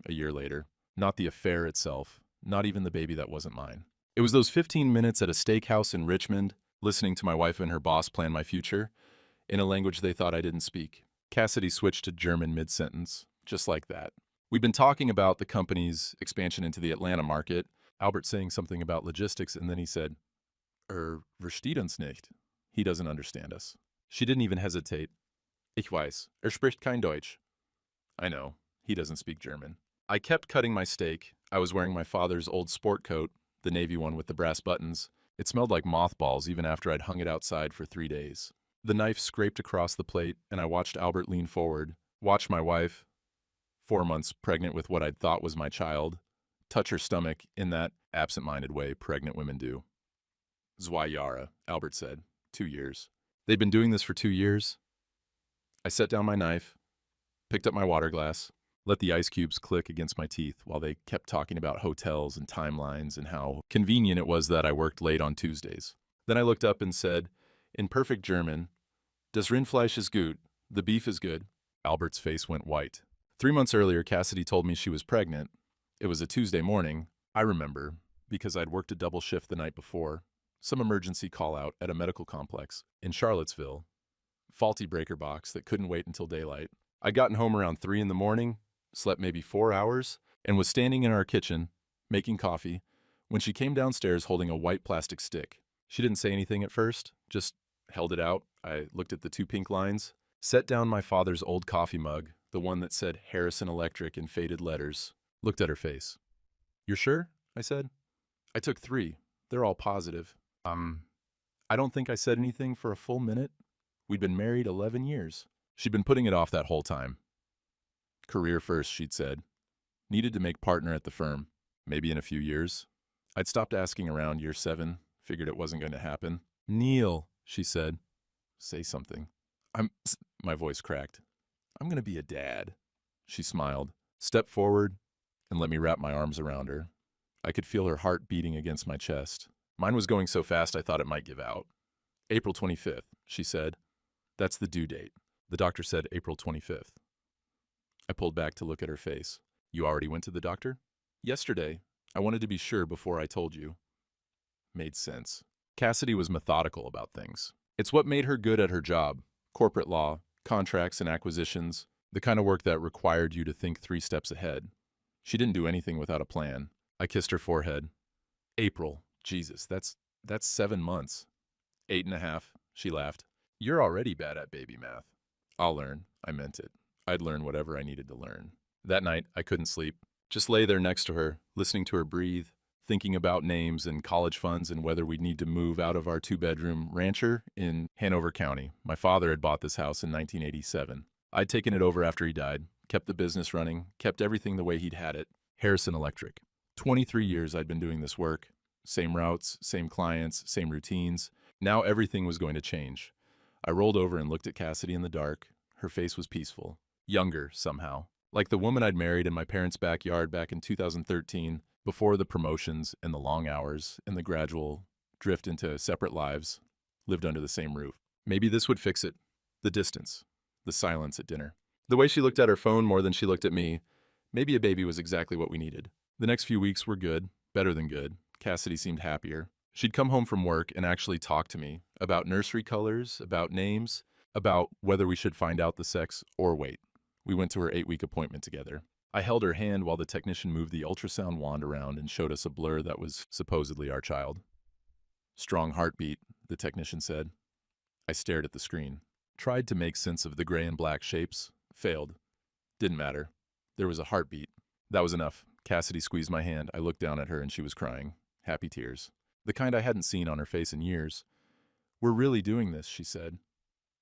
a year later. Not the affair itself, not even the baby that wasn't mine. It was those 15 minutes at a steakhouse in Richmond, listening to my wife and her boss plan my future, in a language they thought I didn't speak. Cassidy switched to German mid-sentence, just like that. We'd been talking about the company's expansion into the Atlanta market, Albert saying something about logistics, and then he said, versteht uns nicht. He doesn't understand us. She didn't even hesitate. Ich weiß, spricht kein Deutsch. I know, he doesn't speak German. I kept cutting my steak. I was wearing my father's old sport coat, the navy one with the brass buttons. It smelled like mothballs even after I'd hung it outside for 3 days. The knife scraped across the plate, and I watched Albert lean forward, watch my wife, 4 months pregnant with what I'd thought was my child, touch her stomach in that absent-minded way pregnant women do. 2 Jahre, Albert said. 2 years. They'd been doing this for 2 years. I set down my knife, picked up my water glass, let the ice cubes click against my teeth while they kept talking about hotels and timelines and how convenient it was that I worked late on Tuesdays. Then I looked up and said, in perfect German, Das Rindfleisch ist gut. The beef is good. Albert's face went white. 3 months earlier, Cassidy told me she was pregnant. It was a Tuesday morning. I remember, because I'd worked a double shift the night before, some emergency call-out at a medical complex in Charlottesville, faulty breaker box that couldn't wait until daylight. I'd gotten home around 3 in the morning, slept maybe 4 hours, and was standing in our kitchen, making coffee, when she came downstairs holding a white plastic stick. She didn't say anything at first, just held it out. I looked at the 2 pink lines, set down my father's old coffee mug, the one that said Harrison Electric in faded letters, looked at her face. You're sure? I said. I took 3. They're all positive. I don't think I said anything for a full minute. We'd been married 11 years. She'd been putting it off that whole time. Career first, she'd said. Needed to make partner at the firm. Maybe in a few years. I'd stopped asking around year 7, figured it wasn't going to happen. Neil, she said. Say something. My voice cracked. I'm going to be a dad. She smiled, stepped forward, and let me wrap my arms around her. I could feel her heart beating against my chest. Mine was going so fast I thought it might give out. April 25th, she said. That's the due date. The doctor said April 25th. I pulled back to look at her face. You already went to the doctor? Yesterday. I wanted to be sure before I told you. Made sense. Cassidy was methodical about things. It's what made her good at her job. Corporate law, contracts and acquisitions, the kind of work that required you to think 3 steps ahead. She didn't do anything without a plan. I kissed her forehead. April. Jesus, that's 7 months. 8.5, she laughed. You're already bad at baby math. I'll learn. I meant it. I'd learn whatever I needed to learn. That night, I couldn't sleep. Just lay there next to her, listening to her breathe, thinking about names and college funds and whether we'd need to move out of our 2-bedroom rancher in Hanover County. My father had bought this house in 1987. I'd taken it over after he died, kept the business running, kept everything the way he'd had it. Harrison Electric. 23 years I'd been doing this work. Same routes, same clients, same routines. Now everything was going to change. I rolled over and looked at Cassidy in the dark. Her face was peaceful. Younger, somehow. Like the woman I'd married in my parents' backyard back in 2013, before the promotions and the long hours and the gradual drift into separate lives, lived under the same roof. Maybe this would fix it. The distance. The silence at dinner. The way she looked at her phone more than she looked at me. Maybe a baby was exactly what we needed. The next few weeks were good. Better than good. Cassidy seemed happier. She'd come home from work and actually talk to me about nursery colors, about names, about whether we should find out the sex or wait. We went to her 8-week appointment together. I held her hand while the technician moved the ultrasound wand around and showed us a blur that was supposedly our child. Strong heartbeat, the technician said. I stared at the screen. Tried to make sense of the gray and black shapes. Failed. Didn't matter. There was a heartbeat. That was enough. Cassidy squeezed my hand. I looked down at her and she was crying. Happy tears. The kind I hadn't seen on her face in years. We're really doing this, she said.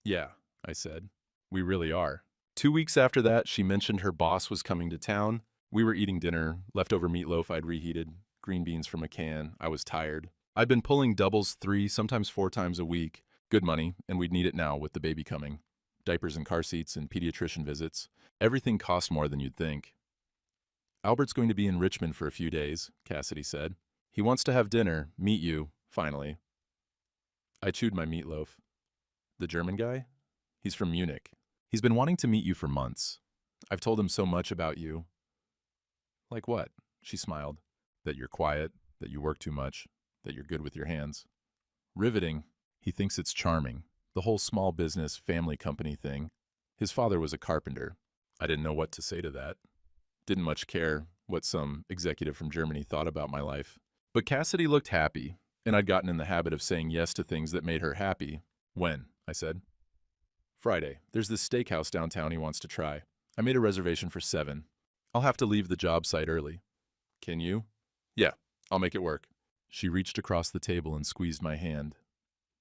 Yeah, I said. We really are. 2 weeks after that, she mentioned her boss was coming to town. We were eating dinner, leftover meatloaf I'd reheated, green beans from a can. I was tired. I'd been pulling doubles 3, sometimes 4 times a week. Good money, and we'd need it now with the baby coming. Diapers and car seats and pediatrician visits. Everything cost more than you'd think. Albert's going to be in Richmond for a few days, Cassidy said. He wants to have dinner, meet you, finally. I chewed my meatloaf. The German guy? He's from Munich. He's been wanting to meet you for months. I've told him so much about you. Like what? She smiled. That you're quiet, that you work too much, that you're good with your hands. Riveting. He thinks it's charming. The whole small business, family company thing. His father was a carpenter. I didn't know what to say to that. Didn't much care what some executive from Germany thought about my life. But Cassidy looked happy, and I'd gotten in the habit of saying yes to things that made her happy. When? I said. Friday. There's this steakhouse downtown he wants to try. I made a reservation for 7. I'll have to leave the job site early. Can you? Yeah, I'll make it work. She reached across the table and squeezed my hand.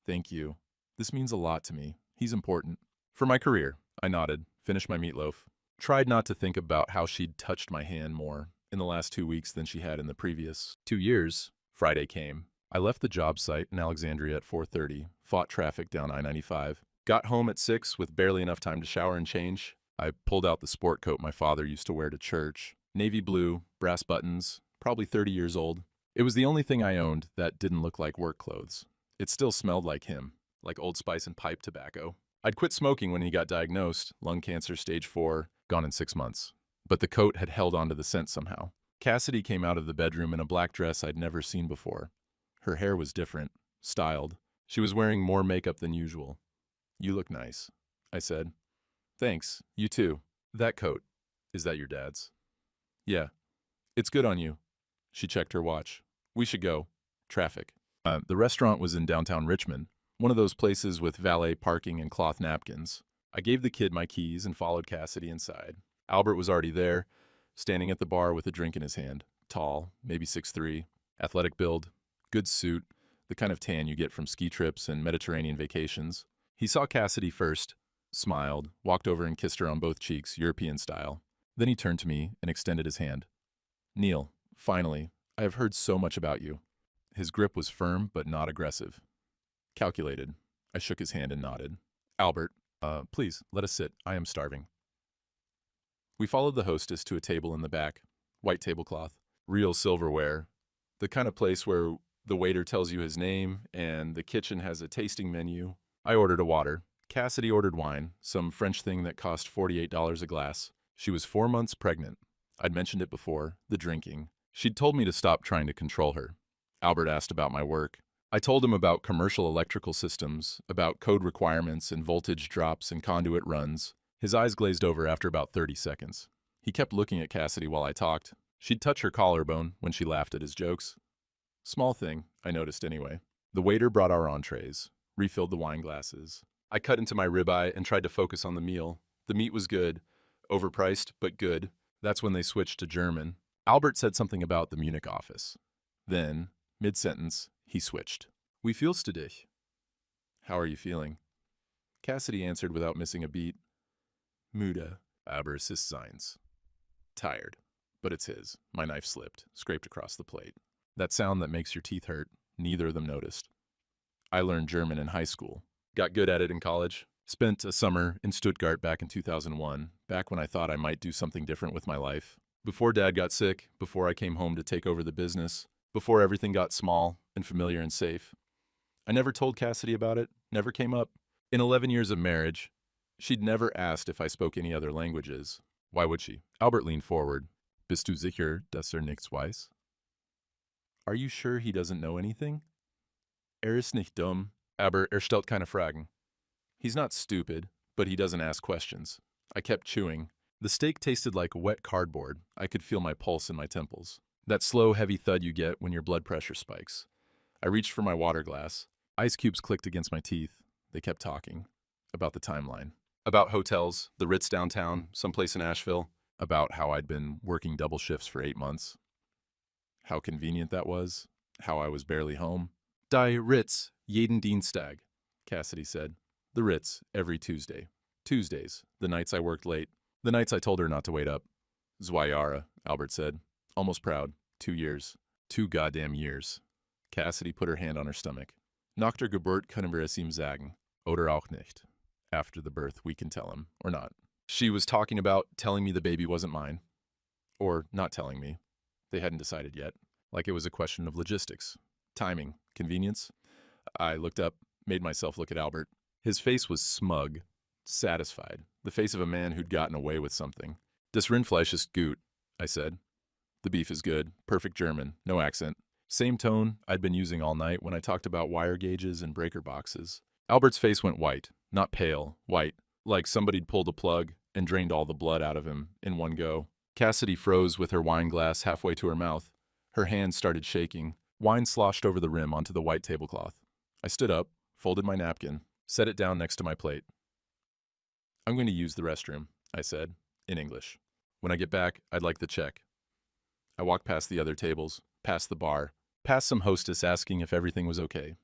Thank you. This means a lot to me. He's important. For my career, I nodded, finished my meatloaf. Tried not to think about how she'd touched my hand more in the last 2 weeks than she had in the previous 2 years. Friday came. I left the job site in Alexandria at 4:30, fought traffic down I-95, got home at 6 with barely enough time to shower and change. I pulled out the sport coat my father used to wear to church. Navy blue, brass buttons, probably 30 years old. It was the only thing I owned that didn't look like work clothes. It still smelled like him, like Old Spice and pipe tobacco. I'd quit smoking when he got diagnosed, lung cancer stage 4, gone in 6 months. But the coat had held onto the scent somehow. Cassidy came out of the bedroom in a black dress I'd never seen before. Her hair was different, styled. She was wearing more makeup than usual. You look nice, I said. Thanks, you too. That coat, is that your dad's? Yeah. It's good on you. She checked her watch. We should go. Traffic. The restaurant was in downtown Richmond, one of those places with valet parking and cloth napkins. I gave the kid my keys and followed Cassidy inside. Albert was already there, standing at the bar with a drink in his hand. Tall, maybe 6'3", athletic build, good suit, the kind of tan you get from ski trips and Mediterranean vacations. He saw Cassidy first, smiled, walked over and kissed her on both cheeks, European style. Then he turned to me and extended his hand. Neil, finally, I have heard so much about you. His grip was firm but not aggressive. Calculated. I shook his hand and nodded. Albert, please, let us sit. I am starving. We followed the hostess to a table in the back. White tablecloth. Real silverware. The kind of place where the waiter tells you his name and the kitchen has a tasting menu. I ordered a water. Cassidy ordered wine, some French thing that cost $48 a glass. She was 4 months pregnant. I'd mentioned it before, the drinking. She'd told me to stop trying to control her. Albert asked about my work. I told him about commercial electrical systems, about code requirements and voltage drops and conduit runs. His eyes glazed over after about 30 seconds. He kept looking at Cassidy while I talked. She'd touch her collarbone when she laughed at his jokes. Small thing, I noticed anyway. The waiter brought our entrees, refilled the wine glasses. I cut into my ribeye and tried to focus on the meal. The meat was good. Overpriced, but good. That's when they switched to German. Albert said something about the Munich office. Then, mid-sentence, he switched. Wie fühlst du dich? How are you feeling? Cassidy answered without missing a beat. Müde, aber es ist seins. Tired. But it's his. My knife slipped, scraped across the plate. That sound that makes your teeth hurt, neither of them noticed. I learned German in high school. Got good at it in college. Spent a summer in Stuttgart back in 2001, back when I thought I might do something different with my life. Before Dad got sick, before I came home to take over the business, before everything got small and familiar and safe. I never told Cassidy about it, never came up. In 11 years of marriage, she'd never asked if I spoke any other languages. Why would she? Albert leaned forward. Bist du sicher, dass nichts weiß? Are you sure he doesn't know anything? Ist nicht dumm, aber stellt keine Fragen. He's not stupid, but he doesn't ask questions. I kept chewing. The steak tasted like wet cardboard. I could feel my pulse in my temples. That slow, heavy thud you get when your blood pressure spikes. I reached for my water glass. Ice cubes clicked against my teeth. They kept talking. About the timeline. About hotels, the Ritz downtown, someplace in Asheville. About how I'd been working double shifts for 8 months. How convenient that was. How I was barely home. Die Ritz, jeden Dienstag, Cassidy said. The Ritz, every Tuesday. Tuesdays, the nights I worked late. The nights I told her not to wait up. 2 Jahre, Albert said. Almost proud. 2 years. 2 goddamn years. Cassidy put her hand on her stomach. Nach der Geburt können wir es ihm sagen. Oder auch nicht. After the birth, we can tell him. Or not. She was talking about telling me the baby wasn't mine. Or not telling me. They hadn't decided yet. Like it was a question of logistics. Timing. Convenience. I looked up, made myself look at Albert. His face was smug. Satisfied. The face of a man who'd gotten away with something. Das Rindfleisch ist gut, I said. The beef is good, perfect German, no accent. Same tone I'd been using all night when I talked about wire gauges and breaker boxes. Albert's face went white, not pale, white, like somebody'd pulled a plug and drained all the blood out of him in one go. Cassidy froze with her wine glass halfway to her mouth. Her hands started shaking. Wine sloshed over the rim onto the white tablecloth. I stood up, folded my napkin, set it down next to my plate. "I'm going to use the restroom," I said, in English. "When I get back, I'd like the check." I walked past the other tables, past the bar, past some hostess asking if everything was okay.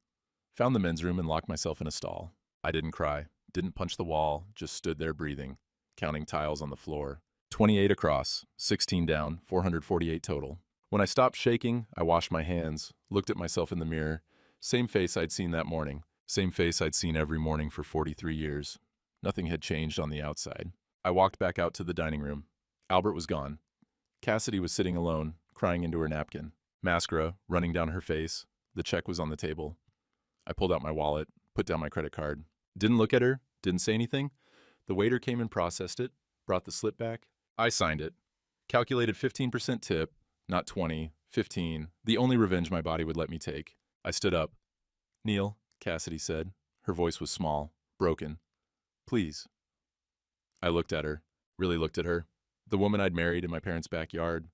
Found the men's room and locked myself in a stall. I didn't cry, didn't punch the wall, just stood there breathing, counting tiles on the floor. 28 across, 16 down, 448 total. When I stopped shaking, I washed my hands, looked at myself in the mirror. Same face I'd seen that morning, same face I'd seen every morning for 43 years. Nothing had changed on the outside. I walked back out to the dining room. Albert was gone. Cassidy was sitting alone, crying into her napkin. Mascara running down her face. The check was on the table. I pulled out my wallet, put down my credit card. Didn't look at her, didn't say anything. The waiter came and processed it, brought the slip back. I signed it. Calculated 15% tip, not 20, 15, the only revenge my body would let me take. I stood up. "Neil," Cassidy said. Her voice was small, broken. "Please." I looked at her, really looked at her. The woman I'd married in my parents' backyard,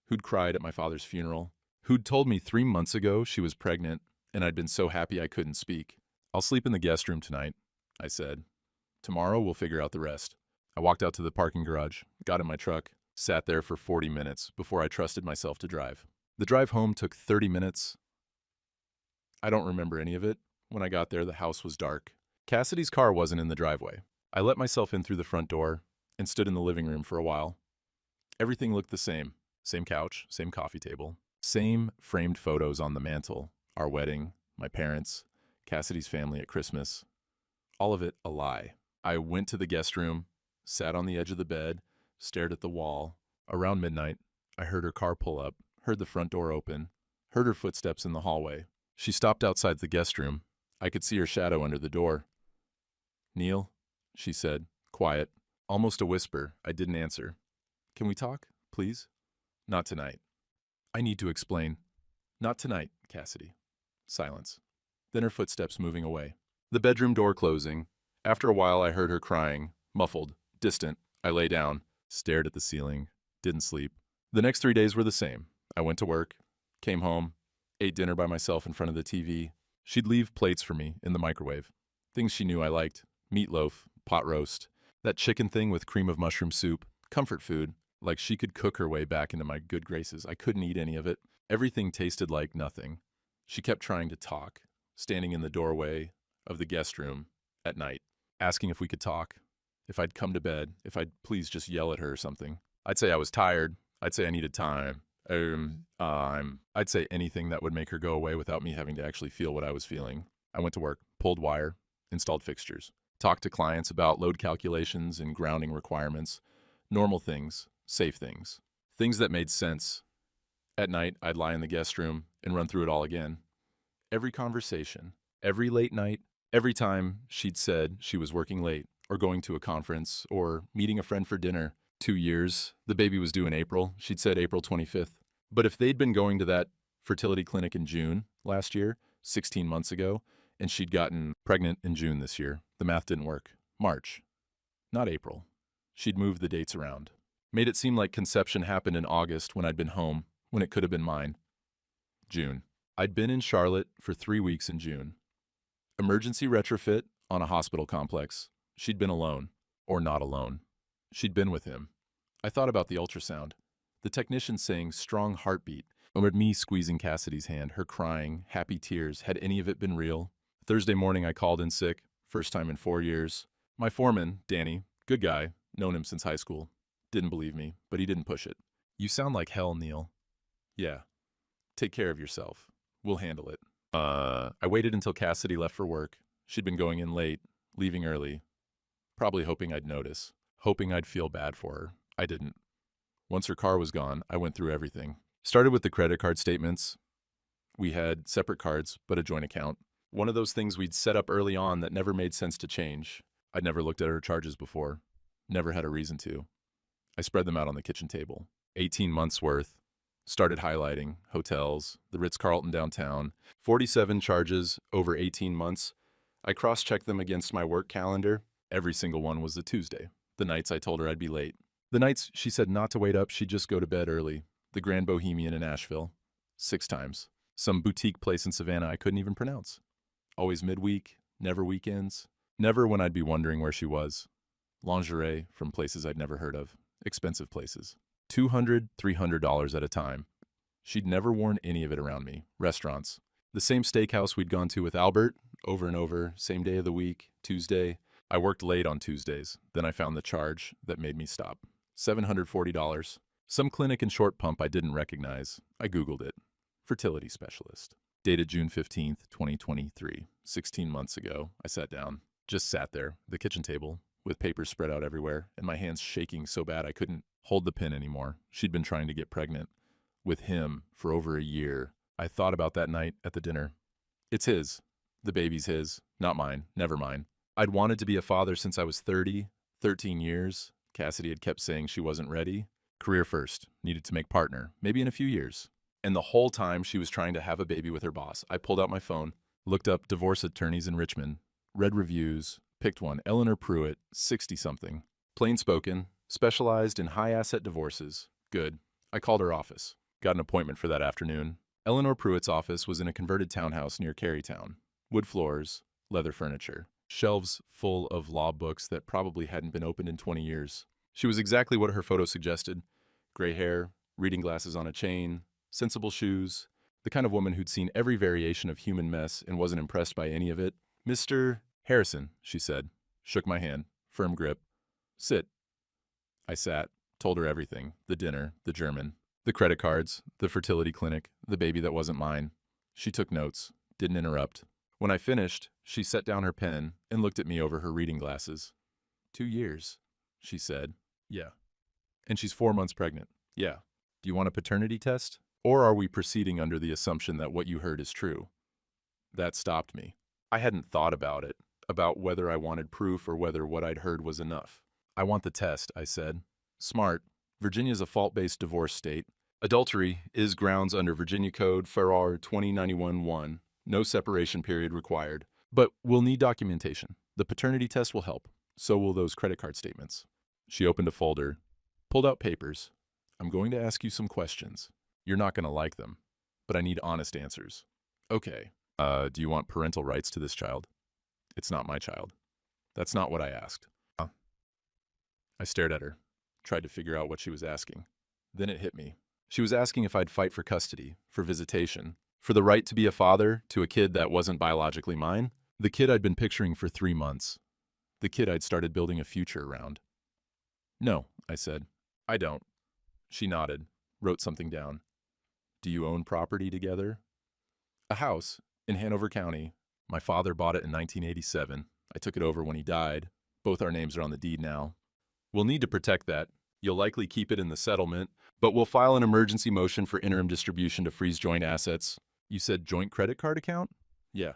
who'd cried at my father's funeral, who'd told me 3 months ago she was pregnant, and I'd been so happy I couldn't speak. "I'll sleep in the guest room tonight," I said. "Tomorrow we'll figure out the rest." I walked out to the parking garage, got in my truck, sat there for 40 minutes before I trusted myself to drive. The drive home took 30 minutes. I don't remember any of it. When I got there, the house was dark. Cassidy's car wasn't in the driveway. I let myself in through the front door and stood in the living room for a while. Everything looked the same. Same couch, same coffee table, same framed photos on the mantle. Our wedding, my parents, Cassidy's family at Christmas. All of it a lie. I went to the guest room, sat on the edge of the bed, stared at the wall. Around midnight, I heard her car pull up, heard the front door open, heard her footsteps in the hallway. She stopped outside the guest room. I could see her shadow under the door. "Neil," she said, quiet, almost a whisper. I didn't answer. "Can we talk, please?" "Not tonight." "I need to explain." "Not tonight, Cassidy." Silence. Then her footsteps moving away. The bedroom door closing. After a while, I heard her crying, muffled, distant. I lay down, stared at the ceiling, didn't sleep. The next 3 days were the same. I went to work, came home, ate dinner by myself in front of the TV. She'd leave plates for me in the microwave. Things she knew I liked. Meatloaf, pot roast, that chicken thing with cream of mushroom soup, comfort food, like she could cook her way back into my good graces. I couldn't eat any of it. Everything tasted like nothing. She kept trying to talk, standing in the doorway of the guest room at night, asking if we could talk, if I'd come to bed, if I'd please just yell at her or something. I'd say I was tired. I'd say I needed time. I'd say anything that would make her go away without me having to actually feel what I was feeling. I went to work, pulled wire, installed fixtures, talked to clients about load calculations and grounding requirements, normal things, safe things, things that made sense. At night, I'd lie in the guest room and run through it all again. Every conversation, every late night, every time she'd said she was working late or going to a conference or meeting a friend for dinner. 2 years, the baby was due in April. She'd said April 25th. But if they'd been going to that fertility clinic in June last year, 16 months ago, and she'd gotten pregnant in June this year, the math didn't work. March, not April. She'd moved the dates around. Made it seem like conception happened in August when I'd been home, when it could have been mine. June. I'd been in Charlotte for 3 weeks in June. Emergency retrofit on a hospital complex. She'd been alone, or not alone. She'd been with him. I thought about the ultrasound. The technician saying strong heartbeat, or me squeezing Cassidy's hand, her crying, happy tears. Had any of it been real? Thursday morning I called in sick, first time in 4 years. My foreman, Danny, good guy, known him since high school, didn't believe me, but he didn't push it. "You sound like hell, Neil." "Yeah. Take care of yourself. We'll handle it." I waited until Cassidy left for work. She'd been going in late, leaving early, probably hoping I'd notice, hoping I'd feel bad for her. I didn't. Once her car was gone, I went through everything. Started with the credit card statements. We had separate cards, but a joint account. One of those things we'd set up early on that never made sense to change. I'd never looked at her charges before. Never had a reason to. I spread them out on the kitchen table. 18 months worth. Started highlighting hotels, the Ritz-Carlton downtown, 47 charges over 18 months. I cross-checked them against my work calendar. Every single one was a Tuesday. The nights I told her I'd be late. The nights she said not to wait up, she'd just go to bed early. The Grand Bohemian in Asheville. 6 times. Some boutique place in Savannah I couldn't even pronounce. Always midweek, never weekends. Never when I'd be wondering where she was. Lingerie from places I'd never heard of. Expensive places. $200, $300 at a time. She'd never worn any of it around me. Restaurants. The same steakhouse we'd gone to with Albert, over and over, same day of the week, Tuesday. I worked late on Tuesdays. Then I found the charge that made me stop. $740. Some clinic in Short Pump I didn't recognize. I Googled it. Fertility specialist. Dated June 15th, 2023. 16 months ago, I sat down. Just sat there, the kitchen table, with papers spread out everywhere, and my hands shaking so bad I couldn't hold the pen anymore. She'd been trying to get pregnant. With him for over a year. I thought about that night at the dinner. It's his. The baby's his, not mine, never mine. I'd wanted to be a father since I was 30, 13 years. Cassidy had kept saying she wasn't ready. Career first, needed to make partner, maybe in a few years. And the whole time she was trying to have a baby with her boss, I pulled out my phone, looked up divorce attorneys in Richmond, read reviews, picked one, Eleanor Pruitt, 60-something. Plain spoken, specialized in high-asset divorces. Good. I called her office. Got an appointment for that afternoon. Eleanor Pruitt's office was in a converted townhouse near Carytown. Wood floors, leather furniture, shelves full of law books that probably hadn't been opened in 20 years. She was exactly what her photo suggested. Gray hair, reading glasses on a chain, sensible shoes, the kind of woman who'd seen every variation of human mess and wasn't impressed by any of it. Mr. Harrison, she said, shook my hand, firm grip. Sit. I sat, told her everything, the dinner, the German, the credit cards, the fertility clinic, the baby that wasn't mine. She took notes, didn't interrupt. When I finished, she set down her pen and looked at me over her reading glasses. 2 years, she said. Yeah. And she's 4 months pregnant. Yeah. Do you want a paternity test? Or are we proceeding under the assumption that what you heard is true? That stopped me. I hadn't thought about it, about whether I wanted proof or whether what I'd heard was enough. I want the test, I said. Smart. Virginia's a fault-based divorce state. Adultery is grounds under Virginia Code FAR 2091-1. No separation period required. But we'll need documentation. The paternity test will help. So will those credit card statements. She opened a folder, pulled out papers. I'm going to ask you some questions. You're not going to like them, but I need honest answers. Okay. Do you want parental rights to this child? It's not my child. That's not what I asked. I stared at her. Tried to figure out what she was asking. Then it hit me. She was asking if I'd fight for custody, for visitation, for the right to be a father to a kid that wasn't biologically mine, the kid I'd been picturing for 3 months, the kid I'd started building a future around. No, I said. I don't. She nodded, wrote something down. Do you own property together? A house in Hanover County. My father bought it in 1987. I took it over when he died. Both our names are on the deed now. We'll need to protect that. You'll likely keep it in the settlement, but we'll file an emergency motion for interim distribution to freeze joint assets. You said joint credit card account? Yeah.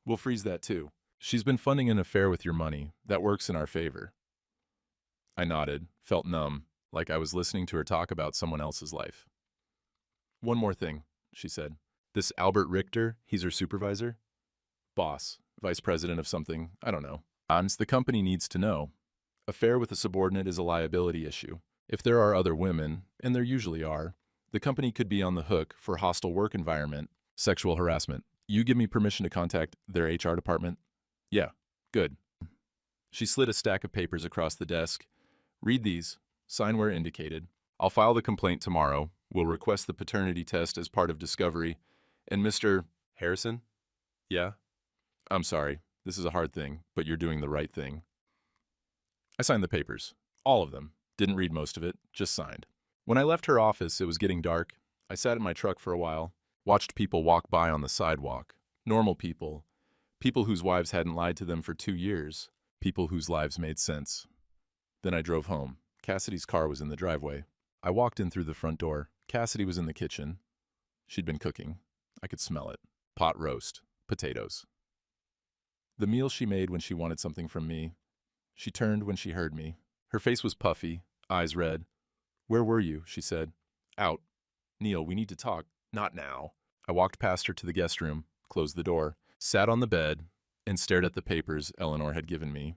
We'll freeze that too. She's been funding an affair with your money. That works in our favor. I nodded, felt numb, like I was listening to her talk about someone else's life. One more thing, she said. This Albert Richter, he's her supervisor? Boss, vice president of something, I don't know. The company needs to know. Affair with a subordinate is a liability issue. If there are other women, and there usually are, the company could be on the hook for hostile work environment, sexual harassment. You give me permission to contact their HR department? Yeah, good. She slid a stack of papers across the desk. Read these. Sign where indicated. I'll file the complaint tomorrow. We'll request the paternity test as part of discovery. And Mr. Harrison? Yeah? I'm sorry. This is a hard thing, but you're doing the right thing. I signed the papers. All of them. Didn't read most of it, just signed. When I left her office, it was getting dark. I sat in my truck for a while, watched people walk by on the sidewalk. Normal people. People whose wives hadn't lied to them for 2 years. People whose lives made sense. Then I drove home. Cassidy's car was in the driveway. I walked in through the front door. Cassidy was in the kitchen. She'd been cooking. I could smell it. Pot roast. Potatoes. The meal she made when she wanted something from me. She turned when she heard me. Her face was puffy, eyes red. Where were you? She said. Out. Neil, we need to talk. Not now. I walked past her to the guest room, closed the door, sat on the bed, and stared at the papers Eleanor had given me.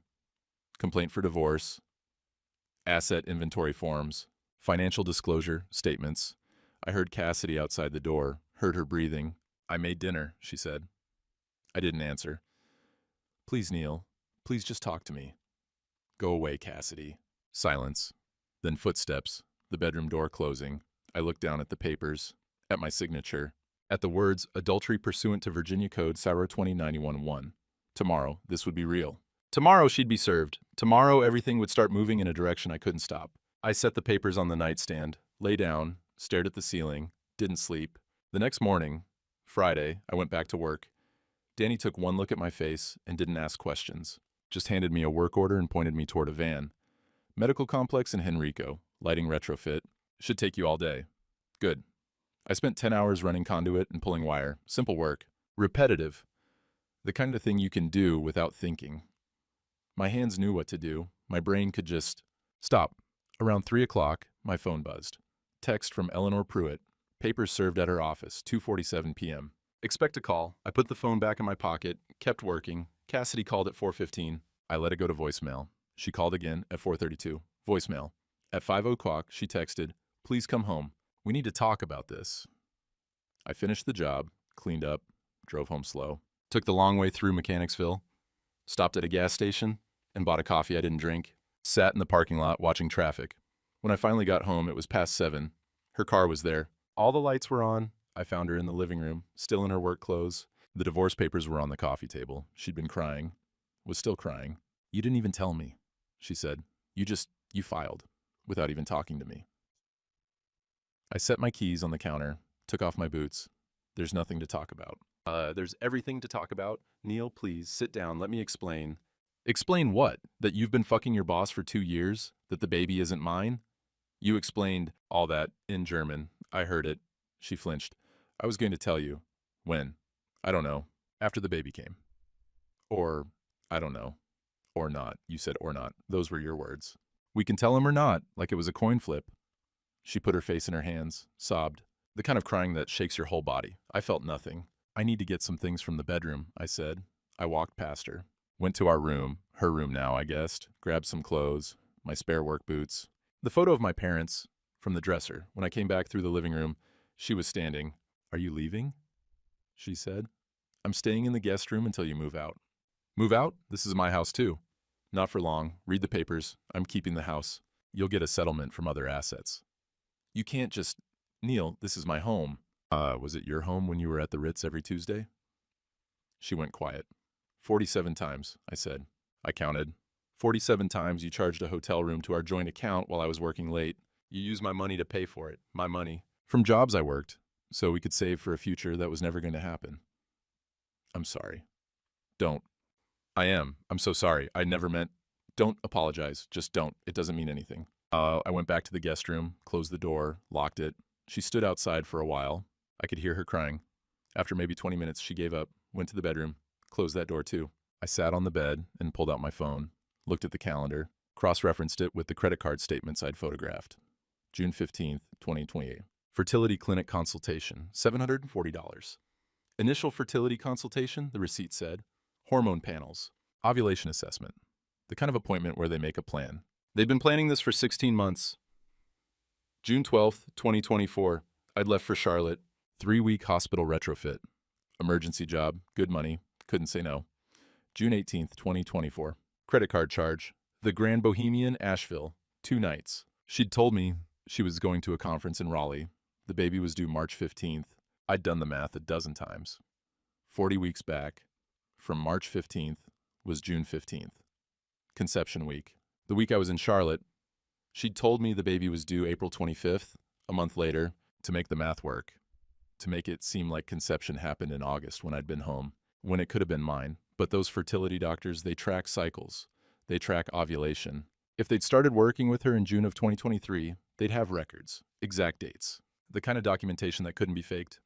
Complaint for divorce, asset inventory forms, financial disclosure statements. I heard Cassidy outside the door, heard her breathing. I made dinner, she said. I didn't answer. Please, Neil. Please just talk to me. Go away, Cassidy. Silence. Then footsteps, the bedroom door closing. I looked down at the papers, at my signature, at the words, adultery pursuant to Virginia Code Syro 2091-1. Tomorrow, this would be real. Tomorrow, she'd be served. Tomorrow, everything would start moving in a direction I couldn't stop. I set the papers on the nightstand, lay down, stared at the ceiling, didn't sleep. The next morning, Friday, I went back to work. Danny took one look at my face and didn't ask questions. Just handed me a work order and pointed me toward a van. Medical complex in Henrico, lighting retrofit. Should take you all day. Good. I spent 10 hours running conduit and pulling wire. Simple work. Repetitive. The kind of thing you can do without thinking. My hands knew what to do. My brain could just stop. Around 3 o'clock, my phone buzzed. Text from Eleanor Pruitt. Papers served at her office, 2:47 p.m. Expect a call. I put the phone back in my pocket, kept working. Cassidy called at 4:15. I let it go to voicemail. She called again at 4:32. Voicemail. At 5 o'clock, she texted, please come home. We need to talk about this. I finished the job, cleaned up, drove home slow. Took the long way through Mechanicsville. Stopped at a gas station and bought a coffee I didn't drink. Sat in the parking lot watching traffic. When I finally got home, it was past 7. Her car was there. All the lights were on. I found her in the living room, still in her work clothes. The divorce papers were on the coffee table. She'd been crying. Was still crying. You didn't even tell me, she said. You filed, without even talking to me. I set my keys on the counter, took off my boots. There's nothing to talk about. There's everything to talk about. Neil, please, sit down. Let me explain. Explain what? That you've been fucking your boss for 2 years? That the baby isn't mine? You explained all that in German. I heard it. She flinched. I was going to tell you. When? I don't know. After the baby came. Or, I don't know. Or not. You said or not. Those were your words. We can tell him or not, like it was a coin flip. She put her face in her hands, sobbed. The kind of crying that shakes your whole body. I felt nothing. I need to get some things from the bedroom, I said. I walked past her. Went to our room, her room now, I guessed. Grabbed some clothes, my spare work boots. The photo of my parents from the dresser. When I came back through the living room, she was standing. Are you leaving? She said. I'm staying in the guest room until you move out. Move out? This is my house too. Not for long. Read the papers. I'm keeping the house. You'll get a settlement from other assets. You can't just... Neil, this is my home. Was it your home when you were at the Ritz every Tuesday? She went quiet. 47 times, I said. I counted. 47 times you charged a hotel room to our joint account while I was working late. You used my money to pay for it. My money. From jobs I worked, so we could save for a future that was never going to happen. I'm sorry. Don't. I am. I'm so sorry. I never meant... Don't apologize. Just don't. It doesn't mean anything. I went back to the guest room, closed the door, locked it. She stood outside for a while. I could hear her crying. After maybe 20 minutes, she gave up, went to the bedroom, closed that door too. I sat on the bed and pulled out my phone, looked at the calendar, cross-referenced it with the credit card statements I'd photographed. June 15th, 2028. Fertility clinic consultation, $740. Initial fertility consultation, the receipt said. Hormone panels. Ovulation assessment. The kind of appointment where they make a plan. They'd been planning this for 16 months. June 12th, 2024. I'd left for Charlotte. 3-week hospital retrofit. Emergency job, good money, couldn't say no. June 18th, 2024. Credit card charge. The Grand Bohemian, Asheville. 2 nights. She'd told me she was going to a conference in Raleigh. The baby was due March 15th. I'd done the math a dozen times. 40 weeks back, from March 15th, was June 15th. Conception week. The week I was in Charlotte, she'd told me the baby was due April 25th, a month later, to make the math work. To make it seem like conception happened in August when I'd been home, when it could have been mine. But those fertility doctors, they track cycles. They track ovulation. If they'd started working with her in June of 2023, they'd have records, exact dates, the kind of documentation that couldn't be faked.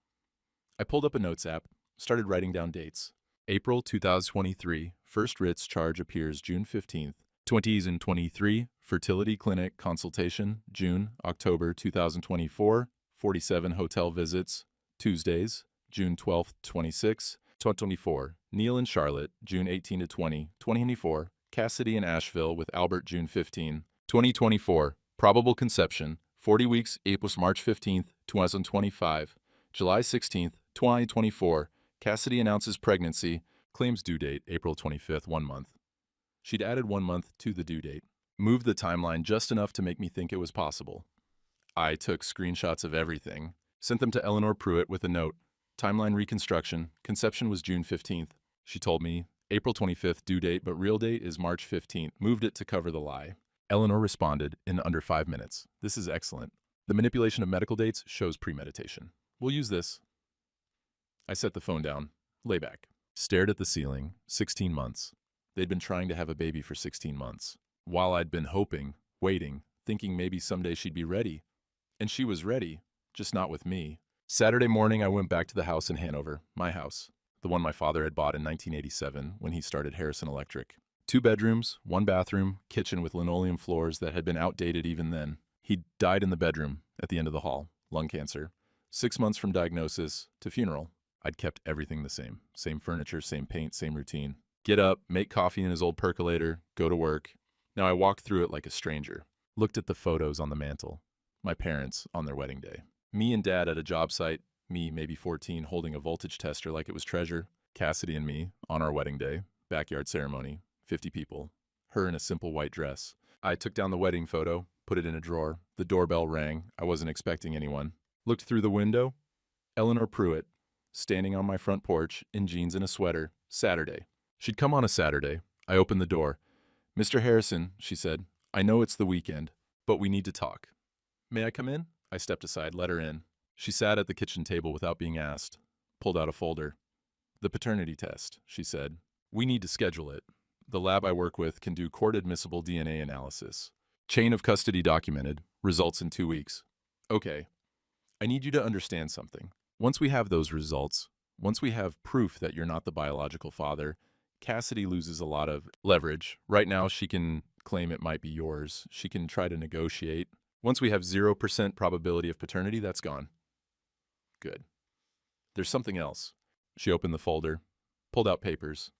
I pulled up a notes app, started writing down dates. April 2023, first Ritz charge appears June 15th. 2023, fertility clinic consultation, June, October 2024, 47 hotel visits, Tuesdays, June 12th, 26, 2024. Neil and Charlotte, June 18 to 20, 2024. Cassidy and Asheville with Albert, June 15, 2024. Probable conception, 40 weeks, March 15th, 2025. July 16th, 2024. Cassidy announces pregnancy, claims due date, April 25th, 1 month. She'd added 1 month to the due date. Moved the timeline just enough to make me think it was possible. I took screenshots of everything, sent them to Eleanor Pruitt with a note. Timeline reconstruction, conception was June 15th. She told me, April 25th due date, but real date is March 15th. Moved it to cover the lie. Eleanor responded in under 5 minutes. This is excellent. The manipulation of medical dates shows premeditation. We'll use this. I set the phone down, lay back, stared at the ceiling. 16 months. They'd been trying to have a baby for 16 months. While I'd been hoping, waiting, thinking maybe someday she'd be ready. And she was ready, just not with me. Saturday morning, I went back to the house in Hanover, my house, the one my father had bought in 1987 when he started Harrison Electric. 2 bedrooms, 1 bathroom, kitchen with linoleum floors that had been outdated even then. He died in the bedroom at the end of the hall, lung cancer. 6 months from diagnosis to funeral. I'd kept everything the same. Same furniture, same paint, same routine. Get up, make coffee in his old percolator, go to work. Now I walked through it like a stranger. Looked at the photos on the mantle. My parents on their wedding day. Me and Dad at a job site. Me, maybe 14, holding a voltage tester like it was treasure. Cassidy and me on our wedding day. Backyard ceremony. 50 people. Her in a simple white dress. I took down the wedding photo, put it in a drawer. The doorbell rang. I wasn't expecting anyone. Looked through the window. Eleanor Pruitt, standing on my front porch in jeans and a sweater. Saturday. She'd come on a Saturday. I opened the door. Mr. Harrison, she said, I know it's the weekend, but we need to talk. May I come in? I stepped aside, let her in. She sat at the kitchen table without being asked, pulled out a folder. The paternity test, she said. We need to schedule it. The lab I work with can do court-admissible DNA analysis. Chain of custody documented. Results in 2 weeks. Okay. I need you to understand something. Once we have those results, once we have proof that you're not the biological father, Cassidy loses a lot of leverage. Right now, she can claim it might be yours. She can try to negotiate. Once we have 0% probability of paternity, that's gone. Good. There's something else. She opened the folder, pulled out papers.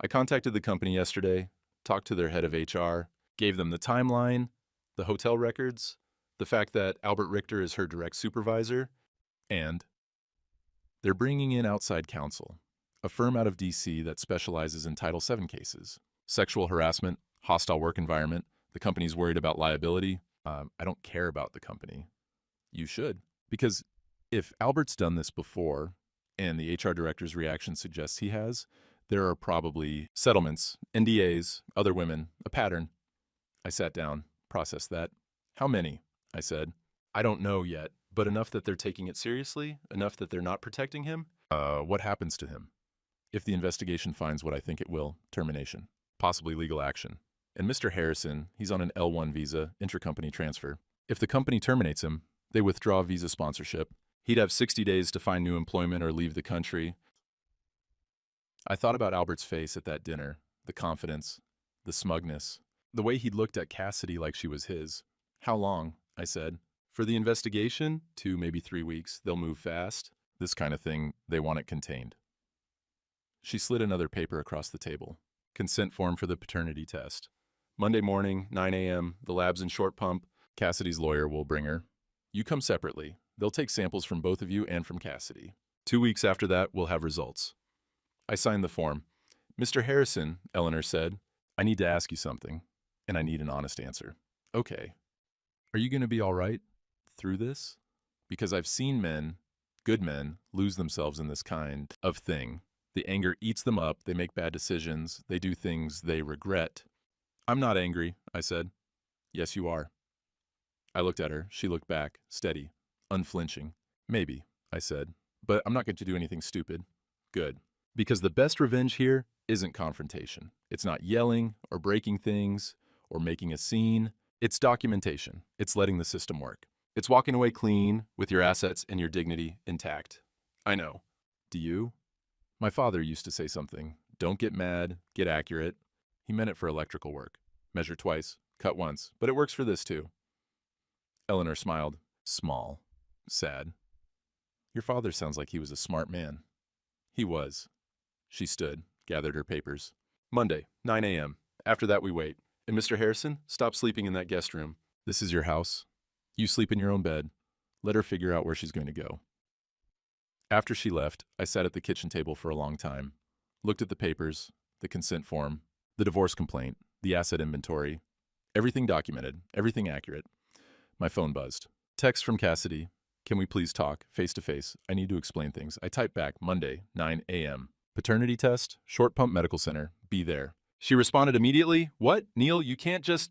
I contacted the company yesterday, talked to their head of HR, gave them the timeline, the hotel records, the fact that Albert Richter is her direct supervisor, and they're bringing in outside counsel, a firm out of D.C. that specializes in Title VII cases. Sexual harassment, hostile work environment, the company's worried about liability. I don't care about the company. You should. Because if Albert's done this before, and the HR director's reaction suggests he has, there are probably settlements, NDAs, other women, a pattern. I sat down, processed that. How many? I said. I don't know yet, but enough that they're taking it seriously, enough that they're not protecting him. What happens to him? If the investigation finds what I think it will, termination, possibly legal action. And Mr. Harrison, he's on an L1 visa, intercompany transfer. If the company terminates him, they withdraw visa sponsorship. He'd have 60 days to find new employment or leave the country. I thought about Albert's face at that dinner, the confidence, the smugness, the way he'd looked at Cassidy like she was his. How long? I said. For the investigation, 2, maybe 3 weeks. They'll move fast. This kind of thing, they want it contained. She slid another paper across the table. Consent form for the paternity test. Monday morning, 9 a.m., the lab's in Short Pump. Cassidy's lawyer will bring her. You come separately. They'll take samples from both of you and from Cassidy. 2 weeks after that, we'll have results. I signed the form. Mr. Harrison, Eleanor said, I need to ask you something, and I need an honest answer. Okay. Are you going to be all right through this? Because I've seen men, good men, lose themselves in this kind of thing. The anger eats them up, they make bad decisions, they do things they regret. I'm not angry, I said. Yes, you are. I looked at her, she looked back, steady, unflinching. Maybe, I said, but I'm not going to do anything stupid. Good. Because the best revenge here isn't confrontation. It's not yelling or breaking things or making a scene. It's documentation. It's letting the system work. It's walking away clean with your assets and your dignity intact. I know. Do you? My father used to say something. Don't get mad, get accurate. He meant it for electrical work. Measure twice, cut once, but it works for this too. Eleanor smiled. Small. Sad. Your father sounds like he was a smart man. He was. She stood, gathered her papers. Monday, 9 a.m. After that, we wait. And Mr. Harrison, stop sleeping in that guest room. This is your house. You sleep in your own bed. Let her figure out where she's going to go. After she left, I sat at the kitchen table for a long time, looked at the papers, the consent form, the divorce complaint, the asset inventory. Everything documented, everything accurate. My phone buzzed. Text from Cassidy. Can we please talk, face to face? I need to explain things. I typed back, Monday, 9 a.m. Paternity test, Short Pump Medical Center, be there. She responded immediately, what? Neil, you can't just...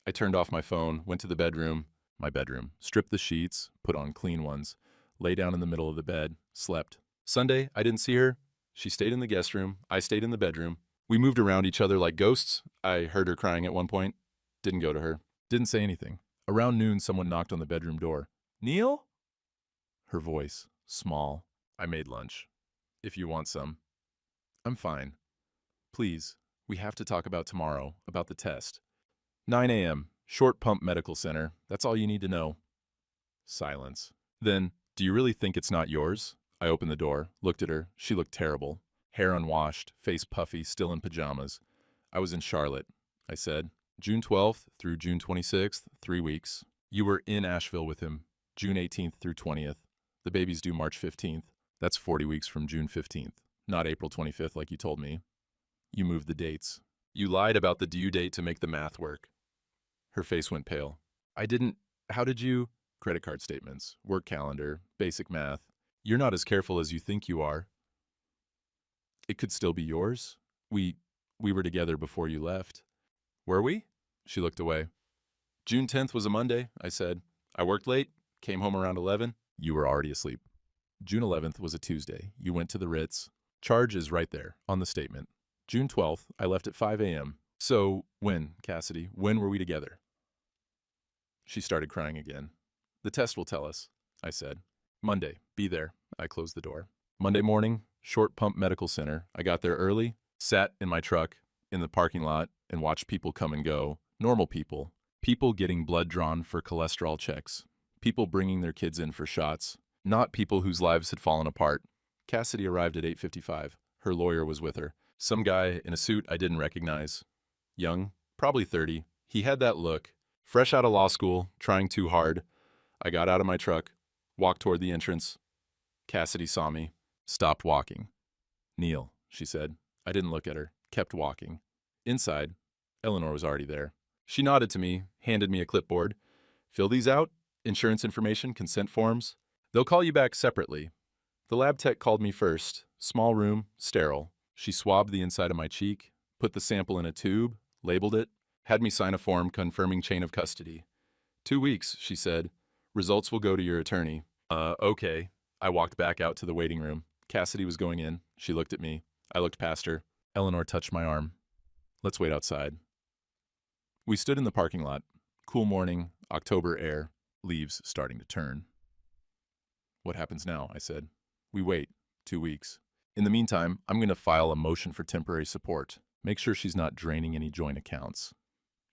I turned off my phone, went to the bedroom, my bedroom, stripped the sheets, put on clean ones, lay down in the middle of the bed, slept. Sunday, I didn't see her. She stayed in the guest room. I stayed in the bedroom. We moved around each other like ghosts. I heard her crying at one point. Didn't go to her. Didn't say anything. Around noon, someone knocked on the bedroom door. Neil? Her voice, small. I made lunch. If you want some. I'm fine. Please, we have to talk about tomorrow, about the test. 9 a.m., Short Pump Medical Center. That's all you need to know. Silence. Then, do you really think it's not yours? I opened the door, looked at her. She looked terrible. Hair unwashed, face puffy, still in pajamas. I was in Charlotte, I said. June 12th through June 26th, 3 weeks. You were in Asheville with him, June 18th through 20th. The baby's due March 15th. That's 40 weeks from June 15th, not April 25th like you told me. You moved the dates. You lied about the due date to make the math work. Her face went pale. I didn't... How did you... Credit card statements, work calendar, basic math. You're not as careful as you think you are. It could still be yours. We were together before you left. Were we? She looked away. June 10th was a Monday, I said. I worked late, came home around 11. You were already asleep. June 11th was a Tuesday. You went to the Ritz. Charge is right there, on the statement. June 12th, I left at 5 a.m. So, when, Cassidy, when were we together? She started crying again. The test will tell us, I said. Monday, be there. I closed the door. Monday morning, Short Pump Medical Center. I got there early, sat in my truck in the parking lot, and watched people come and go. Normal people. People getting blood drawn for cholesterol checks. People bringing their kids in for shots. Not people whose lives had fallen apart. Cassidy arrived at 8:55. Her lawyer was with her. Some guy in a suit I didn't recognize. Young, probably 30. He had that look. Fresh out of law school, trying too hard. I got out of my truck, walked toward the entrance. Cassidy saw me, stopped walking. Neil, she said. I didn't look at her, kept walking. Inside, Eleanor was already there. She nodded to me, handed me a clipboard. Fill these out, insurance information, consent forms. They'll call you back separately. The lab tech called me first. Small room, sterile. She swabbed the inside of my cheek, put the sample in a tube, labeled it, had me sign a form confirming chain of custody. 2 weeks, she said. Results will go to your attorney. Okay. I walked back out to the waiting room. Cassidy was going in. She looked at me. I looked past her. Eleanor touched my arm. Let's wait outside. We stood in the parking lot. Cool morning, October air, leaves starting to turn. What happens now? I said. We wait. 2 weeks. In the meantime, I'm going to file a motion for temporary support. Make sure she's not draining any joint accounts.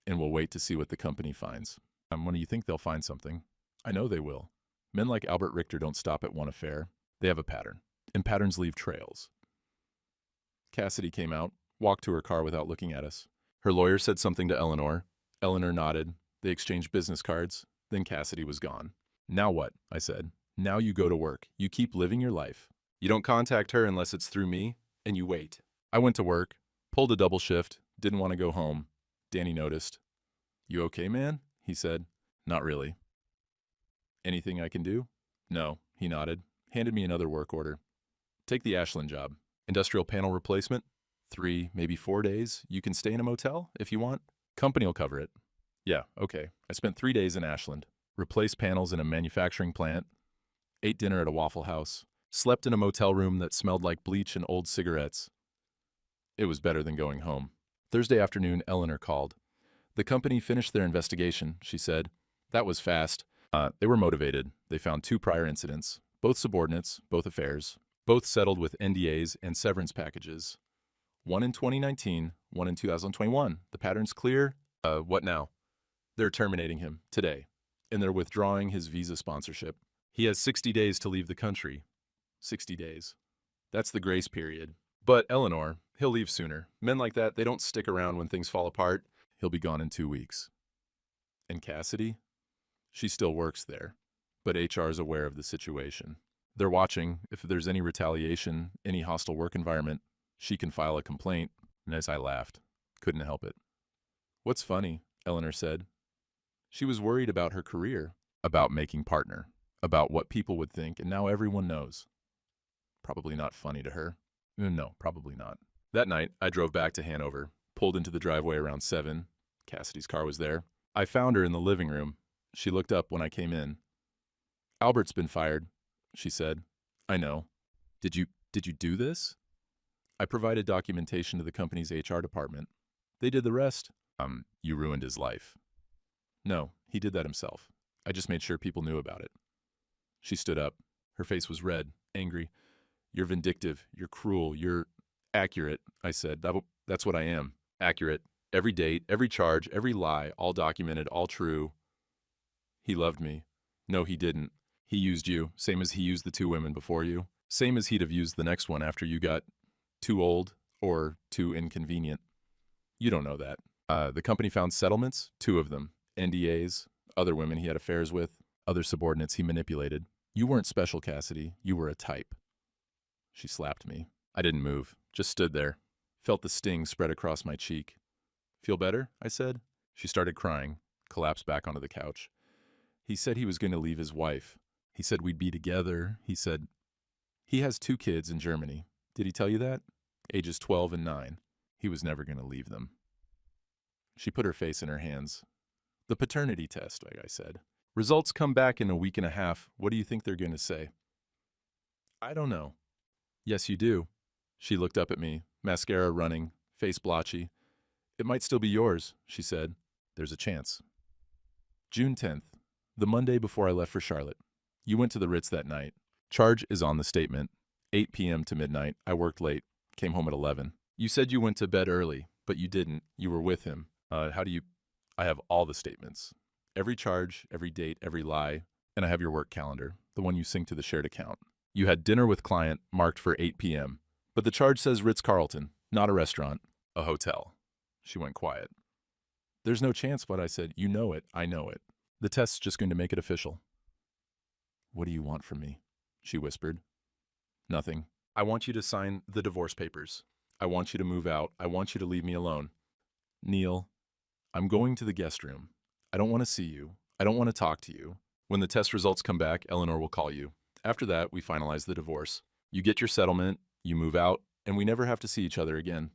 And we'll wait to see what the company finds. When do you think they'll find something? I know they will. Men like Albert Richter don't stop at one affair. They have a pattern. And patterns leave trails. Cassidy came out, walked to her car without looking at us. Her lawyer said something to Eleanor. Eleanor nodded. They exchanged business cards. Then Cassidy was gone. Now what? I said. Now you go to work. You keep living your life. You don't contact her unless it's through me, and you wait. I went to work, pulled a double shift, didn't want to go home. Danny noticed. You okay, man? He said. Not really. Anything I can do? No, he nodded, handed me another work order. Take the Ashland job. Industrial panel replacement. 3, maybe 4 days. You can stay in a motel if you want. Company will cover it. Yeah, okay. I spent 3 days in Ashland. Replaced panels in a manufacturing plant. Ate dinner at a Waffle House. Slept in a motel room that smelled like bleach and old cigarettes. It was better than going home. Thursday afternoon, Eleanor called. The company finished their investigation, she said. That was fast. They were motivated. They found 2 prior incidents. Both subordinates, both affairs. Both settled with NDAs and severance packages. One in 2019, one in 2021. The pattern's clear. What now? They're terminating him today. and they're withdrawing his visa sponsorship. He has 60 days to leave the country. 60 days. That's the grace period. But Eleanor, he'll leave sooner. Men like that, they don't stick around when things fall apart. He'll be gone in 2 weeks. And Cassidy? She still works there, but HR is aware of the situation. They're watching. If there's any retaliation, any hostile work environment, she can file a complaint. And as I laughed, couldn't help it. What's funny, Eleanor said. She was worried about her career, about making partner, about what people would think, and now everyone knows. Probably not funny to her. No, probably not. That night, I drove back to Hanover, pulled into the driveway around 7. Cassidy's car was there. I found her in the living room. She looked up when I came in. Albert's been fired, she said. I know. Did you do this? I provided documentation to the company's HR department. They did the rest. You ruined his life. No, he did that himself. I just made sure people knew about it. She stood up. Her face was red, angry. You're vindictive. You're cruel. You're accurate, I said. That's what I am. Accurate. Every date, every charge, every lie, all documented, all true. He loved me. No, he didn't. He used you, same as he used the 2 women before you. Same as he'd have used the next one after you got too old or too inconvenient. You don't know that. The company found settlements, 2 of them. NDAs, other women he had affairs with, other subordinates he manipulated. You weren't special, Cassidy. You were a type. She slapped me. I didn't move, just stood there. Felt the sting spread across my cheek. Feel better? I said. She started crying, collapsed back onto the couch. He said he was going to leave his wife. He said we'd be together. He said he has 2 kids in Germany. Did he tell you that? Ages 12 and 9. He was never going to leave them. She put her face in her hands. The paternity test, I said. Results come back in a week and a half. What do you think they're going to say? I don't know. Yes, you do. She looked up at me, mascara running, face blotchy. It might still be yours, she said. There's a chance. June 10th, the Monday before I left for Charlotte. You went to the Ritz that night. Charge is on the statement. 8 p.m. to midnight. I worked late. Came home at 11. You said you went to bed early, but you didn't. You were with him. I have all the statements. Every charge, every date, every lie, and I have your work calendar, the one you sync to the shared account. You had dinner with client marked for 8 p.m., but the charge says Ritz-Carlton, not a restaurant, a hotel. She went quiet. There's no chance, but I said, you know it, I know it. The test's just going to make it official. What do you want from me? She whispered. Nothing. I want you to sign the divorce papers. I want you to move out. I want you to leave me alone. Neil, I'm going to the guest room. I don't want to see you. I don't want to talk to you. When the test results come back, Eleanor will call you. After that, we finalize the divorce. You get your settlement, you move out, and we never have to see each other again.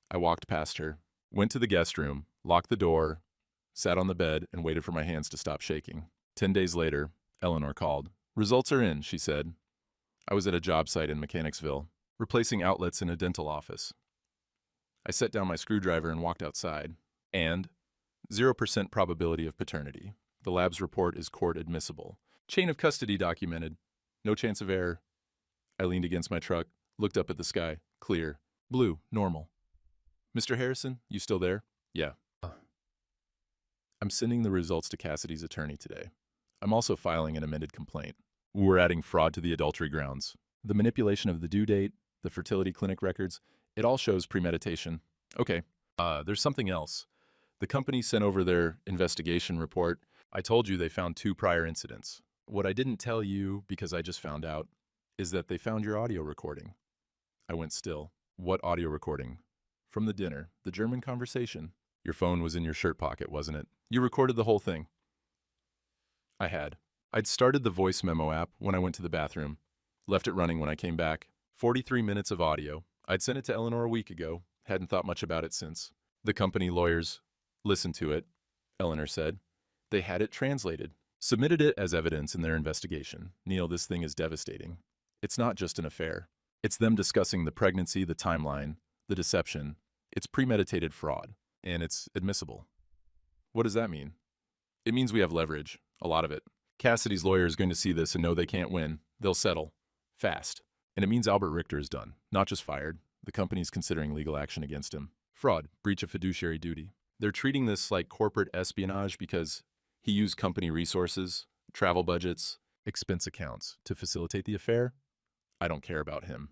I walked past her, went to the guest room, locked the door, sat on the bed, and waited for my hands to stop shaking. 10 days later, Eleanor called. Results are in, she said. I was at a job site in Mechanicsville, replacing outlets in a dental office. I set down my screwdriver and walked outside. And 0% probability of paternity. The lab's report is court admissible. Chain of custody documented. No chance of error. I leaned against my truck, looked up at the sky. Clear. Blue. Normal. Mr. Harrison, you still there? Yeah. I'm sending the results to Cassidy's attorney today. I'm also filing an amended complaint. We're adding fraud to the adultery grounds. The manipulation of the due date, the fertility clinic records, it all shows premeditation. Okay. There's something else. The company sent over their investigation report. I told you they found 2 prior incidents. What I didn't tell you, because I just found out, is that they found your audio recording. I went still. What audio recording? From the dinner, the German conversation. Your phone was in your shirt pocket, wasn't it? You recorded the whole thing. I had. I'd started the voice memo app when I went to the bathroom. Left it running when I came back. 43 minutes of audio. I'd sent it to Eleanor a week ago. Hadn't thought much about it since. The company lawyers listened to it, Eleanor said. They had it translated. Submitted it as evidence in their investigation. Neil, this thing is devastating. It's not just an affair. It's them discussing the pregnancy, the timeline, the deception. It's premeditated fraud, and it's admissible. What does that mean? It means we have leverage, a lot of it. Cassidy's lawyer is going to see this and know they can't win. They'll settle. Fast. And it means Albert Richter is done, not just fired. The company's considering legal action against him. Fraud, breach of fiduciary duty. They're treating this like corporate espionage because He used company resources, travel budgets, expense accounts to facilitate the affair. I don't care about him.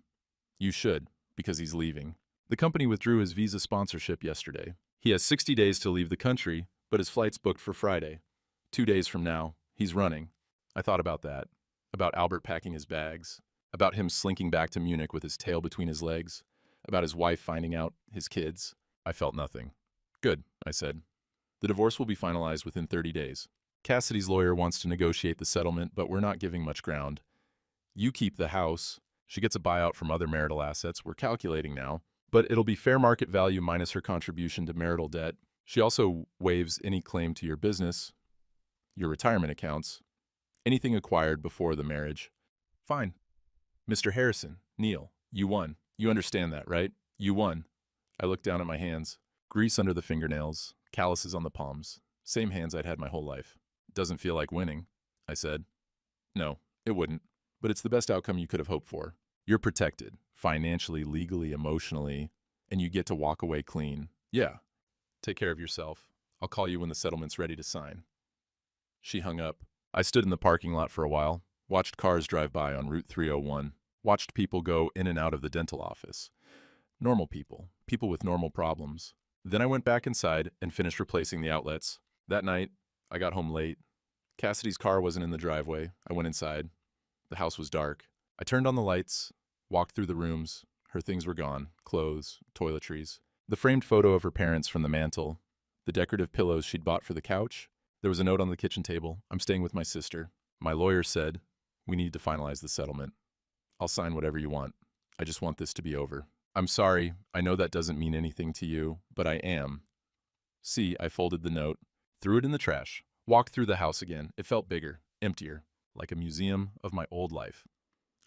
You should, because he's leaving. The company withdrew his visa sponsorship yesterday. He has 60 days to leave the country, but his flight's booked for Friday. 2 days from now, he's running. I thought about that, about Albert packing his bags, about him slinking back to Munich with his tail between his legs, about his wife finding out, his kids. I felt nothing. Good, I said. The divorce will be finalized within 30 days. Cassidy's lawyer wants to negotiate the settlement, but we're not giving much ground. You keep the house. She gets a buyout from other marital assets. We're calculating now. But it'll be fair market value minus her contribution to marital debt. She also waives any claim to your business, your retirement accounts, anything acquired before the marriage. Fine. Mr. Harrison, Neil, you won. You understand that, right? You won. I looked down at my hands. Grease under the fingernails, calluses on the palms. Same hands I'd had my whole life. Doesn't feel like winning, I said. No, it wouldn't. But it's the best outcome you could have hoped for. You're protected, financially, legally, emotionally, and you get to walk away clean. Yeah. Take care of yourself. I'll call you when the settlement's ready to sign. She hung up. I stood in the parking lot for a while, watched cars drive by on Route 301, watched people go in and out of the dental office. Normal people, people with normal problems. Then I went back inside and finished replacing the outlets. That night, I got home late. Cassidy's car wasn't in the driveway. I went inside. The house was dark. I turned on the lights, walked through the rooms. Her things were gone. Clothes, toiletries. The framed photo of her parents from the mantel. The decorative pillows she'd bought for the couch. There was a note on the kitchen table. I'm staying with my sister. My lawyer said, we need to finalize the settlement. I'll sign whatever you want. I just want this to be over. I'm sorry. I know that doesn't mean anything to you, but I am. See, I folded the note, threw it in the trash, walked through the house again. It felt bigger, emptier, like a museum of my old life.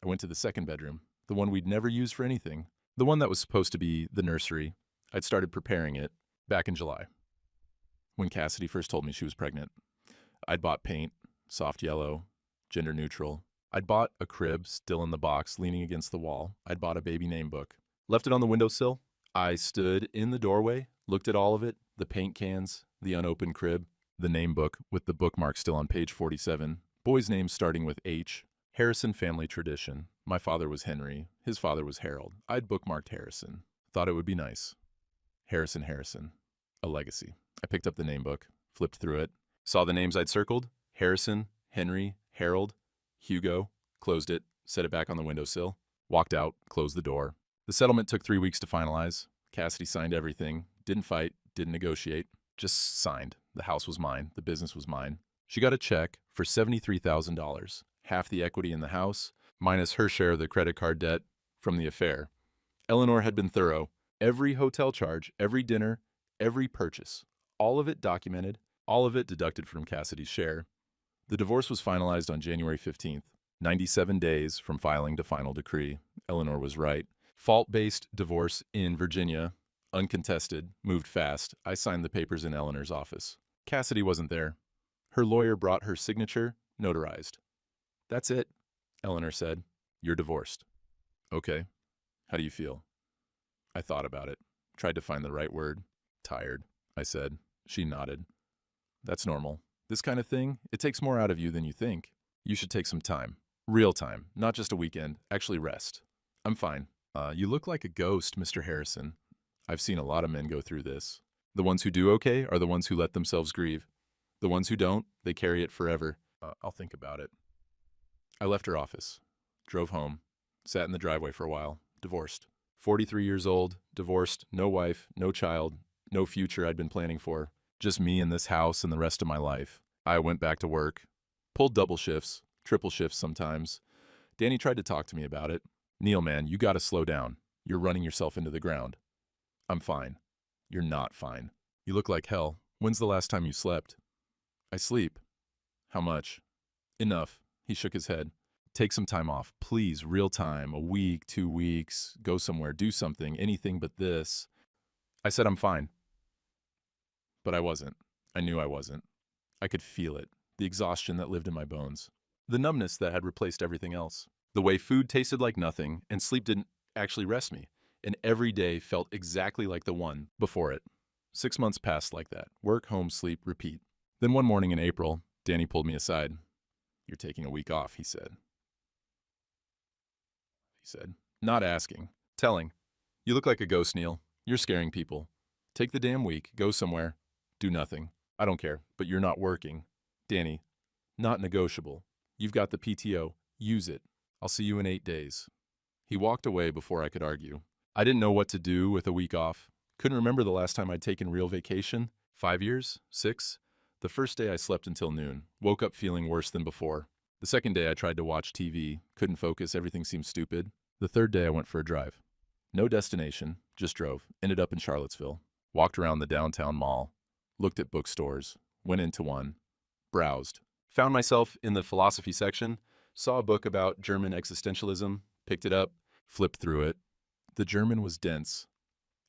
I went to the second bedroom, the one we'd never used for anything, the one that was supposed to be the nursery. I'd started preparing it back in July, when Cassidy first told me she was pregnant. I'd bought paint, soft yellow, gender neutral. I'd bought a crib still in the box, leaning against the wall. I'd bought a baby name book. Left it on the windowsill. I stood in the doorway, looked at all of it, the paint cans, the unopened crib, the name book with the bookmark still on page 47, boy's name starting with H, Harrison family tradition. My father was Henry, his father was Harold. I'd bookmarked Harrison. Thought it would be nice. Harrison, a legacy. I picked up the name book, flipped through it, saw the names I'd circled, Harrison, Henry, Harold, Hugo, closed it, set it back on the windowsill, walked out, closed the door. The settlement took 3 weeks to finalize. Cassidy signed everything, didn't fight, didn't negotiate, just signed. The house was mine, the business was mine. She got a check for $73,000, half the equity in the house, minus her share of the credit card debt from the affair. Eleanor had been thorough. Every hotel charge, every dinner, every purchase, all of it documented, all of it deducted from Cassidy's share. The divorce was finalized on January 15th, 97 days from filing to final decree. Eleanor was right. Fault-based divorce in Virginia, uncontested, moved fast. I signed the papers in Eleanor's office. Cassidy wasn't there. Her lawyer brought her signature, notarized. That's it, Eleanor said. You're divorced. Okay. How do you feel? I thought about it, tried to find the right word. Tired, I said. She nodded. That's normal. This kind of thing, it takes more out of you than you think. You should take some time. Real time, not just a weekend. Actually rest. I'm fine. You look like a ghost, Mr. Harrison. I've seen a lot of men go through this. The ones who do okay are the ones who let themselves grieve. The ones who don't, they carry it forever. I'll think about it. I left her office, drove home, sat in the driveway for a while, divorced. 43 years old, divorced, no wife, no child, no future I'd been planning for. Just me in this house and the rest of my life. I went back to work, pulled double shifts, triple shifts sometimes. Danny tried to talk to me about it. Neil, man, you gotta slow down. You're running yourself into the ground. I'm fine. You're not fine. You look like hell. When's the last time you slept? I sleep. How much? Enough. He shook his head. Take some time off. Please, real time. A week, 2 weeks. Go somewhere. Do something. Anything but this. I said I'm fine. But I wasn't. I knew I wasn't. I could feel it. The exhaustion that lived in my bones. The numbness that had replaced everything else. The way food tasted like nothing and sleep didn't actually rest me. And every day felt exactly like the one before it. 6 months passed like that. Work, home, sleep, repeat. Then one morning in April, Danny pulled me aside. "You're taking a week off," he said. Not asking. Telling. "You look like a ghost, Neil. You're scaring people. Take the damn week, go somewhere, do nothing. I don't care, but you're not working. Danny, not negotiable. You've got the PTO. Use it. I'll see you in 8 days." He walked away before I could argue. I didn't know what to do with a week off. Couldn't remember the last time I'd taken real vacation. 5 years? 6? The first day I slept until noon. Woke up feeling worse than before. The second day I tried to watch TV. Couldn't focus, everything seemed stupid. The third day I went for a drive. No destination, just drove. Ended up in Charlottesville. Walked around the downtown mall. Looked at bookstores. Went into one. Browsed. Found myself in the philosophy section. Saw a book about German existentialism. Picked it up. Flipped through it. The German was dense.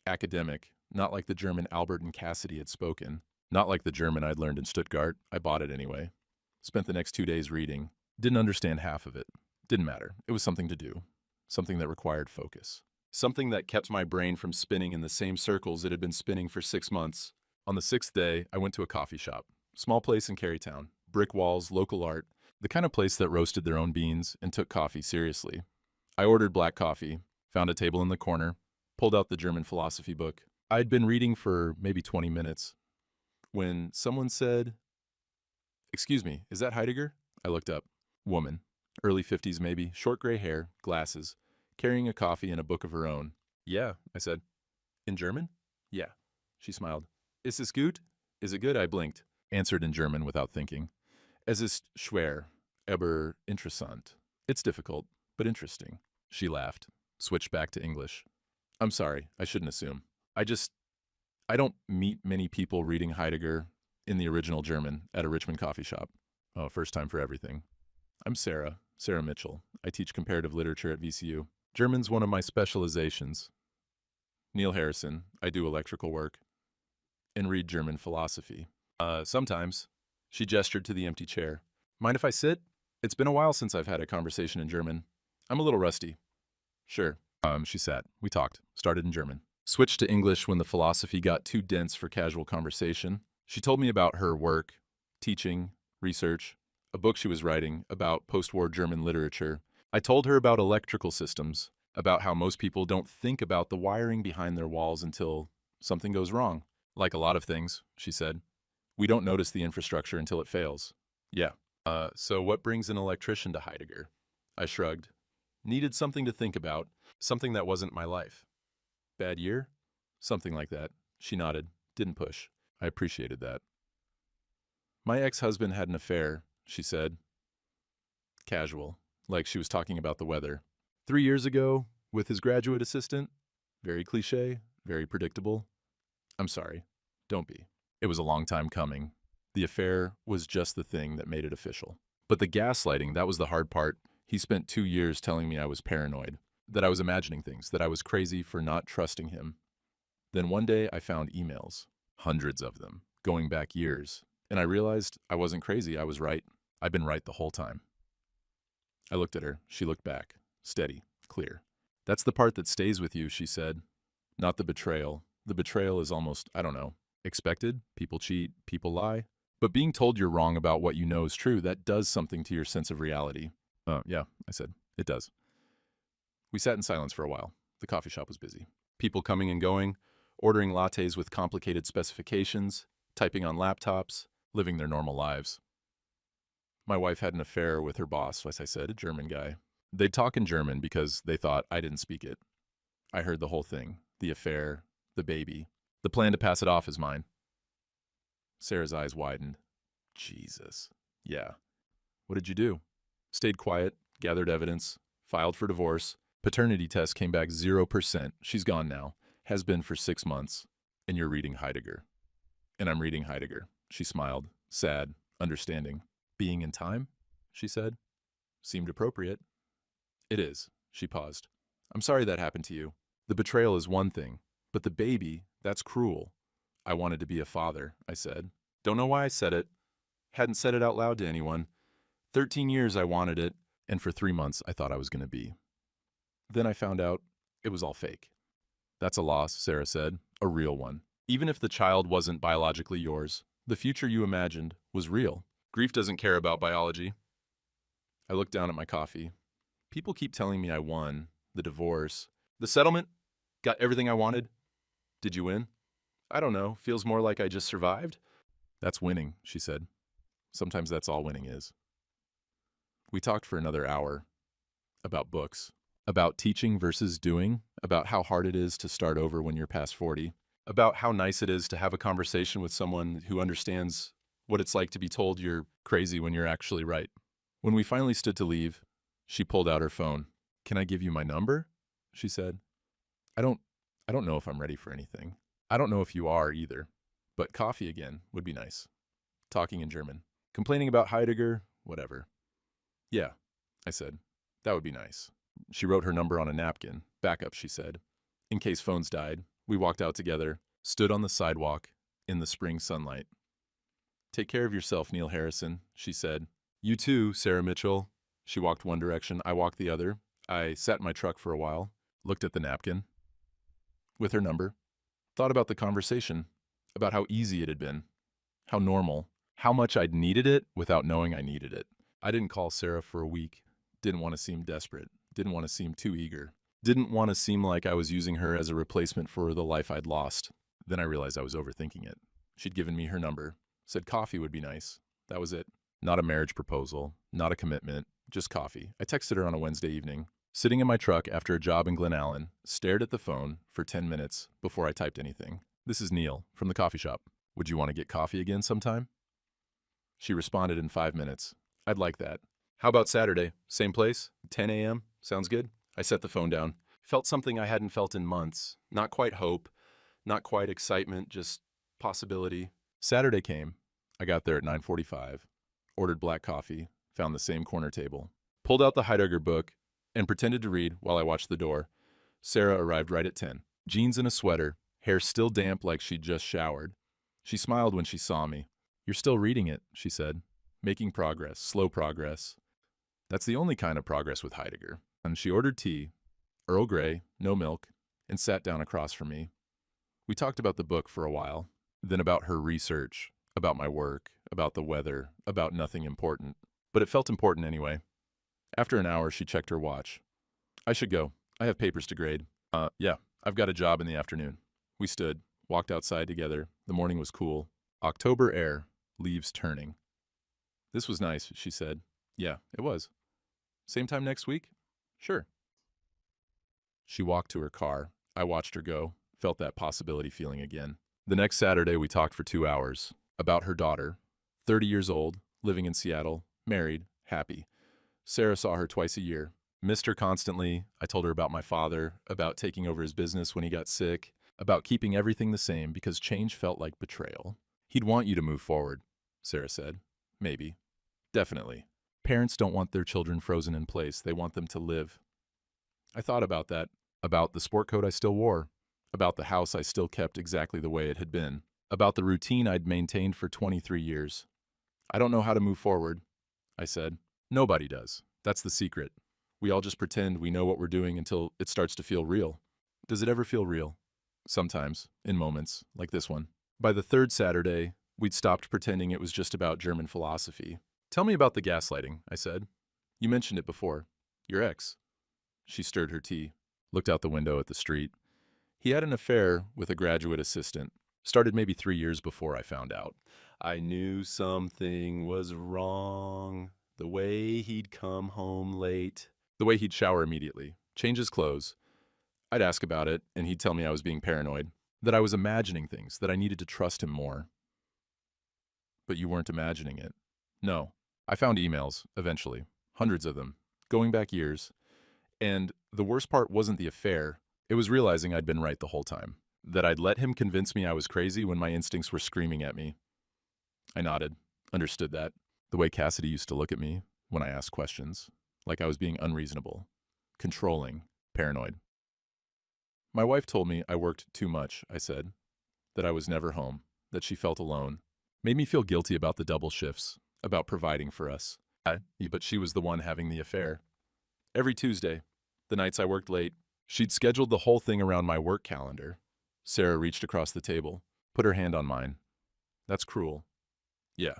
Academic. Not like the German Albert and Cassidy had spoken. Not like the German I'd learned in Stuttgart. I bought it anyway. Spent the next 2 days reading. Didn't understand half of it. Didn't matter. It was something to do. Something that required focus. Something that kept my brain from spinning in the same circles it had been spinning for 6 months. On the 6th day, I went to a coffee shop. Small place in Carytown. Brick walls, local art. The kind of place that roasted their own beans and took coffee seriously. I ordered black coffee. Found a table in the corner. Pulled out the German philosophy book. I'd been reading for maybe 20 minutes. When someone said, "Excuse me, is that Heidegger?" I looked up. Woman. Early 50s maybe, short gray hair, glasses, carrying a coffee and a book of her own. "Yeah," I said. "In German?" "Yeah." She smiled. "Ist es gut?" "Is it good?" I blinked. Answered in German without thinking. "Es ist schwer, aber interessant." It's difficult, but interesting. She laughed. Switched back to English. "I'm sorry, I shouldn't assume. I don't meet many people reading Heidegger in the original German at a Richmond coffee shop. Oh, first time for everything. I'm Sarah Mitchell. I teach comparative literature at VCU. German's one of my specializations. Neil Harrison. I do electrical work. And read German philosophy. Sometimes." She gestured to the empty chair. "Mind if I sit? It's been a while since I've had a conversation in German. I'm a little rusty." "Sure." She sat. We talked. Started in German. Switched to English when the philosophy got too dense for casual conversation. She told me about her work, teaching, research, a book she was writing about post-war German literature. I told her about electrical systems, about how most people don't think about the wiring behind their walls until something goes wrong. "Like a lot of things," she said. "We don't notice the infrastructure until it fails." "Yeah. So what brings an electrician to Heidegger?" I shrugged. Needed something to think about, something that wasn't my life. "Bad year?" "Something like that." She nodded. Didn't push. I appreciated that. "My ex-husband had an affair," she said. Casual, like she was talking about the weather. 3 years ago, with his graduate assistant. Very cliché, very predictable. I'm sorry. Don't be. It was a long time coming. The affair was just the thing that made it official. But the gaslighting, that was the hard part. He spent 2 years telling me I was paranoid, that I was imagining things, that I was crazy for not trusting him. Then one day I found emails, hundreds of them, going back years, and I realized I wasn't crazy, I was right. I'd been right the whole time. I looked at her. She looked back. Steady, clear. "That's the part that stays with you," she said. "Not the betrayal. The betrayal is almost, I don't know, expected. People cheat, people lie. But being told you're wrong about what you know is true, that does something to your sense of reality." Yeah, I said. "It does." We sat in silence for a while. The coffee shop was busy. People coming and going, ordering lattes with complicated specifications, typing on laptops, living their normal lives. My wife had an affair with her boss, as I said, a German guy. They'd talk in German because they thought I didn't speak it. I heard the whole thing. The affair, the baby, the plan to pass it off as mine. Sarah's eyes widened. Jesus. Yeah. "What did you do?" "Stayed quiet, gathered evidence, filed for divorce. Paternity test came back 0%. She's gone now. Has been for 6 months. And you're reading Heidegger." "And I'm reading Heidegger." She smiled, sad, understanding. "Being in time?" she said. Seemed appropriate. "It is." She paused. "I'm sorry that happened to you. The betrayal is one thing, but the baby, that's cruel." "I wanted to be a father," I said. Don't know why I said it. Hadn't said it out loud to anyone. 13 years I wanted it, and for 3 months I thought I was going to be. Then I found out it was all fake. "That's a loss," Sarah said. "A real one. Even if the child wasn't biologically yours, The future you imagined was real. Grief doesn't care about biology. I looked down at my coffee. People keep telling me I won, the divorce, the settlement, got everything I wanted. Did you win? I don't know. Feels more like I just survived. That's winning, she said. Sometimes that's all winning is. We talked for another hour about books, about teaching versus doing, about how hard it is to start over when you're past 40, about how nice it is to have a conversation with someone who understands what it's like to be told you're crazy when you're actually right. When we finally stood to leave, she pulled out her phone. "Can I give you my number?" she said. I don't know if I'm ready for anything. I don't know if you are either. But coffee again would be nice. Talking in German. Complaining about Heidegger, whatever. "Yeah," I said. "That would be nice." She wrote her number on a napkin. "Backup," she said. In case phones died. We walked out together, stood on the sidewalk in the spring sunlight. "Take care of yourself, Neil Harrison," she said. "You too, Sarah Mitchell." She walked one direction, I walked the other. I sat in my truck for a while, looked at the napkin with her number, thought about the conversation, about how easy it had been, how normal, how much I'd needed it without knowing I needed it. I didn't call Sarah for a week, didn't want to seem desperate, didn't want to seem too eager, didn't want to seem like I was using her as a replacement for the life I'd lost. Then I realized I was overthinking it. She'd given me her number, said coffee would be nice. That was it. Not a marriage proposal, not a commitment, just coffee. I texted her on a Wednesday evening. Sitting in my truck after a job in Glen Allen, stared at the phone for 10 minutes before I typed anything. "This is Neil from the coffee shop. Would you want to get coffee again sometime?" She responded in 5 minutes. "I'd like that. How about Saturday? Same place? 10 a.m.? Sounds good?" I set the phone down. Felt something I hadn't felt in months. Not quite hope, not quite excitement, just possibility. Saturday came. I got there at 9:45. Ordered black coffee, found the same corner table. Pulled out the Heidegger book and pretended to read while I watched the door. Sarah arrived right at 10. Jeans and a sweater, hair still damp like she'd just showered. She smiled when she saw me. "You're still reading it," she said. "Making progress, slow progress. That's the only kind of progress with Heidegger." And she ordered tea, Earl Grey, no milk, and sat down across from me. We talked about the book for a while, then about her research, about my work, about the weather, about nothing important. But it felt important anyway. After an hour, she checked her watch. "I should go. I have papers to grade." Yeah, I've got a job in the afternoon." We stood, walked outside together. The morning was cool. October air, leaves turning. "This was nice," she said. "Yeah, it was." "Same time next week?" "Sure." She walked to her car. I watched her go, felt that possibility feeling again. The next Saturday, we talked for 2 hours. About her daughter, 30 years old, living in Seattle, married, happy. Sarah saw her twice a year. Missed her constantly. I told her about my father, about taking over his business when he got sick, about keeping everything the same because change felt like betrayal. "He'd want you to move forward," Sarah said. "Maybe. Definitely. Parents don't want their children frozen in place. They want them to live." I thought about that, about the sport coat I still wore, about the house I still kept exactly the way it had been, about the routine I'd maintained for 23 years. "I don't know how to move forward," I said. "Nobody does. That's the secret. We all just pretend we know what we're doing until it starts to feel real." Does it ever feel real? Sometimes, in moments, like this one. By the third Saturday, we'd stopped pretending it was just about German philosophy. "Tell me about the gaslighting," I said. "You mentioned it before. Your ex." She stirred her tea, looked out the window at the street. "He had an affair with a graduate assistant. Started maybe 3 years before I found out. I knew something was wrong. The way he'd come home late. The way he'd shower immediately, change his clothes. I'd ask about it, and he'd tell me I was being paranoid, that I was imagining things, that I needed to trust him more." "But you weren't imagining it." "No. I found emails, eventually. Hundreds of them. Going back years. And the worst part wasn't the affair. It was realizing I'd been right the whole time. That I'd let him convince me I was crazy when my instincts were screaming at me." I nodded, understood that. The way Cassidy used to look at me when I asked questions, like I was being unreasonable, controlling, paranoid. "My wife told me I worked too much," I said, "that I was never home, that she felt alone. Made me feel guilty about the double shifts, about providing for us. But she was the one having the affair. Every Tuesday, the nights I worked late, she'd scheduled the whole thing around my work calendar." Sarah reached across the table, put her hand on mine. "That's cruel." Yeah.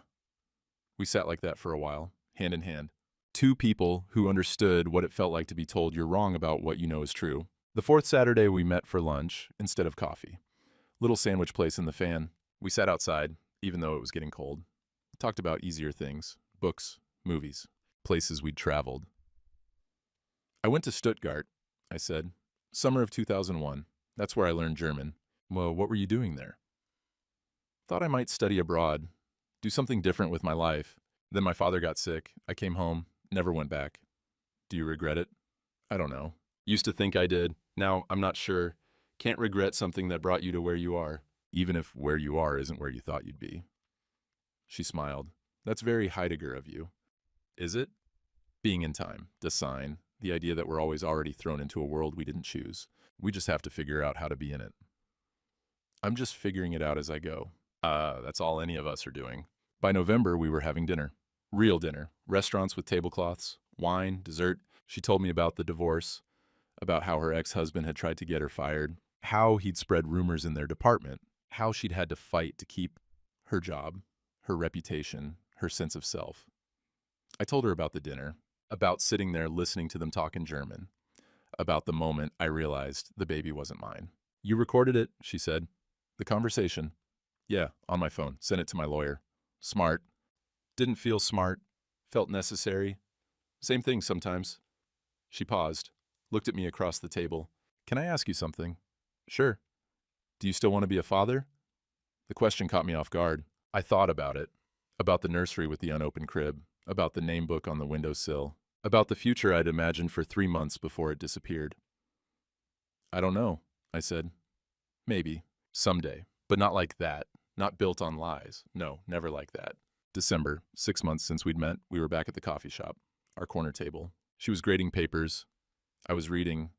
We sat like that for a while, hand in hand. Two people who understood what it felt like to be told you're wrong about what you know is true. The fourth Saturday, we met for lunch instead of coffee. Little sandwich place in the fan. We sat outside, even though it was getting cold. We talked about easier things, books, movies, places we'd traveled. I went to Stuttgart, I said. Summer of 2001. That's where I learned German. Well, what were you doing there? Thought I might study abroad, do something different with my life. Then my father got sick. I came home, never went back. Do you regret it? I don't know. Used to think I did. Now I'm not sure. Can't regret something that brought you to where you are, even if where you are isn't where you thought you'd be. She smiled. That's very Heidegger of you. Is it? Being in time, the sign, the idea that we're always already thrown into a world we didn't choose. We just have to figure out how to be in it. I'm just figuring it out as I go. That's all any of us are doing. By November, we were having dinner. Real dinner. Restaurants with tablecloths, wine, dessert. She told me about the divorce, about how her ex-husband had tried to get her fired, how he'd spread rumors in their department, how she'd had to fight to keep her job, her reputation, her sense of self. I told her about the dinner, about sitting there listening to them talk in German, about the moment I realized the baby wasn't mine. You recorded it, she said. The conversation. Yeah, on my phone. Sent it to my lawyer. Smart. Didn't feel smart. Felt necessary. Same thing sometimes. She paused, looked at me across the table. Can I ask you something? Sure. Do you still want to be a father? The question caught me off guard. I thought about it. About the nursery with the unopened crib. About the name book on the windowsill. About the future I'd imagined for 3 months before it disappeared. I don't know, I said. Maybe. Someday. But not like that. Not built on lies. No, never like that. December, 6 months since we'd met, we were back at the coffee shop, our corner table. She was grading papers. I was reading.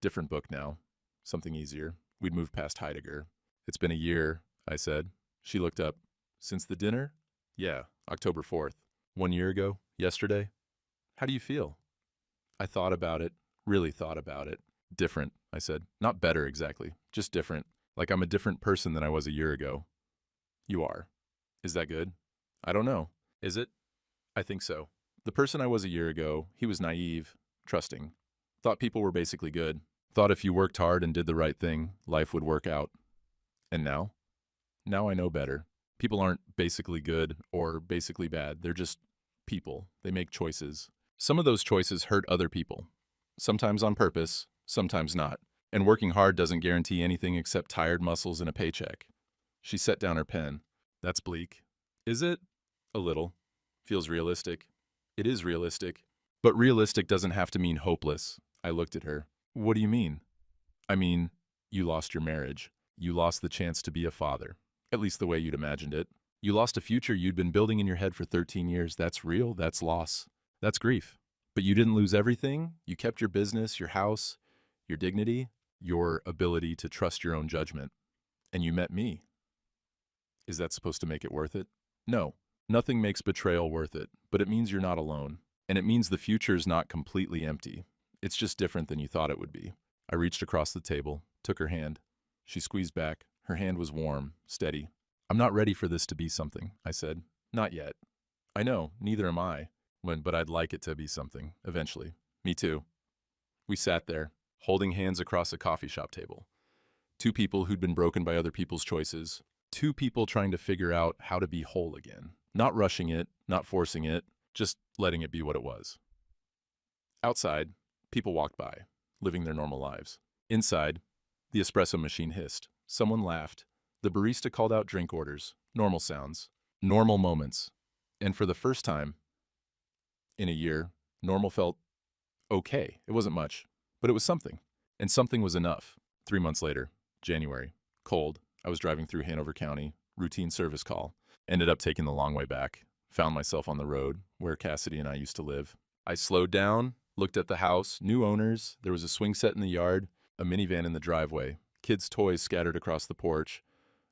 Different book now. Something easier. We'd moved past Heidegger. It's been a year, I said. She looked up. Since the dinner? Yeah, October 4th. 1 year ago? Yesterday? How do you feel? I thought about it. Really thought about it. Different, I said. Not better exactly. Just different. Like I'm a different person than I was a year ago. You are. Is that good? I don't know. Is it? I think so. The person I was a year ago, he was naive, trusting. Thought people were basically good. Thought if you worked hard and did the right thing, life would work out. And now? Now I know better. People aren't basically good or basically bad. They're just people. They make choices. Some of those choices hurt other people. Sometimes on purpose, sometimes not. And working hard doesn't guarantee anything except tired muscles and a paycheck. She set down her pen. That's bleak. Is it? A little. Feels realistic. It is realistic. But realistic doesn't have to mean hopeless. I looked at her. What do you mean? I mean, you lost your marriage. You lost the chance to be a father. At least the way you'd imagined it. You lost a future you'd been building in your head for 13 years. That's real. That's loss. That's grief. But you didn't lose everything. You kept your business, your house, your dignity, your ability to trust your own judgment. And you met me. Is that supposed to make it worth it? No. Nothing makes betrayal worth it, but it means you're not alone. And it means the future's not completely empty. It's just different than you thought it would be. I reached across the table, took her hand. She squeezed back. Her hand was warm, steady. I'm not ready for this to be something, I said. Not yet. I know, neither am I. But I'd like it to be something, eventually. Me too. We sat there, holding hands across a coffee shop table. Two people who'd been broken by other people's choices. Two people trying to figure out how to be whole again. Not rushing it, not forcing it, just letting it be what it was. Outside, people walked by, living their normal lives. Inside, the espresso machine hissed. Someone laughed. The barista called out drink orders. Normal sounds. Normal moments. And for the first time in a year, normal felt okay. It wasn't much, but it was something. And something was enough. 3 months later, January. Cold. I was driving through Hanover County. Routine service call. Ended up taking the long way back. Found myself on the road, where Cassidy and I used to live. I slowed down, looked at the house, new owners. There was a swing set in the yard, a minivan in the driveway, kids' toys scattered across the porch.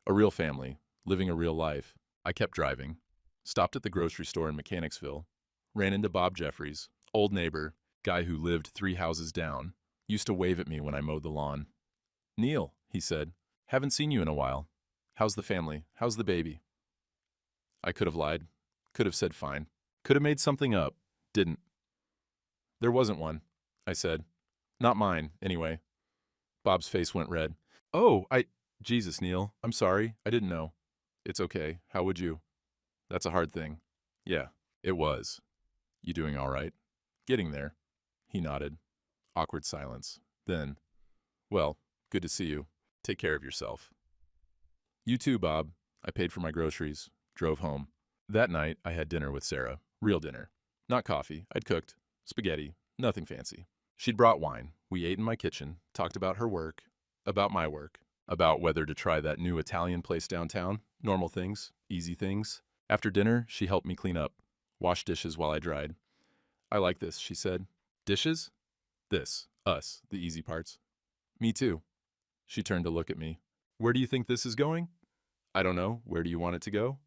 A real family, living a real life. I kept driving. Stopped at the grocery store in Mechanicsville. Ran into Bob Jeffries, old neighbor, guy who lived 3 houses down. Used to wave at me when I mowed the lawn. Neil, he said, haven't seen you in a while. How's the family? How's the baby? I could have lied. Could have said fine. Could have made something up. Didn't. There wasn't one, I said. Not mine, anyway. Bob's face went red. Oh, Jesus, Neil. I'm sorry. I didn't know. It's okay. How would you? That's a hard thing. Yeah, it was. You doing all right? Getting there. He nodded. Awkward silence. Then, well, good to see you. Take care of yourself. You too, Bob. I paid for my groceries. Drove home. That night, I had dinner with Sarah. Real dinner. Not coffee. I'd cooked. Spaghetti. Nothing fancy. She'd brought wine. We ate in my kitchen, talked about her work, about my work, about whether to try that new Italian place downtown. Normal things. Easy things. After dinner, she helped me clean up. Wash dishes while I dried. I like this, she said. Dishes? This. Us. The easy parts. Me too. She turned to look at me. Where do you think this is going? I don't know. Where do you want it to go?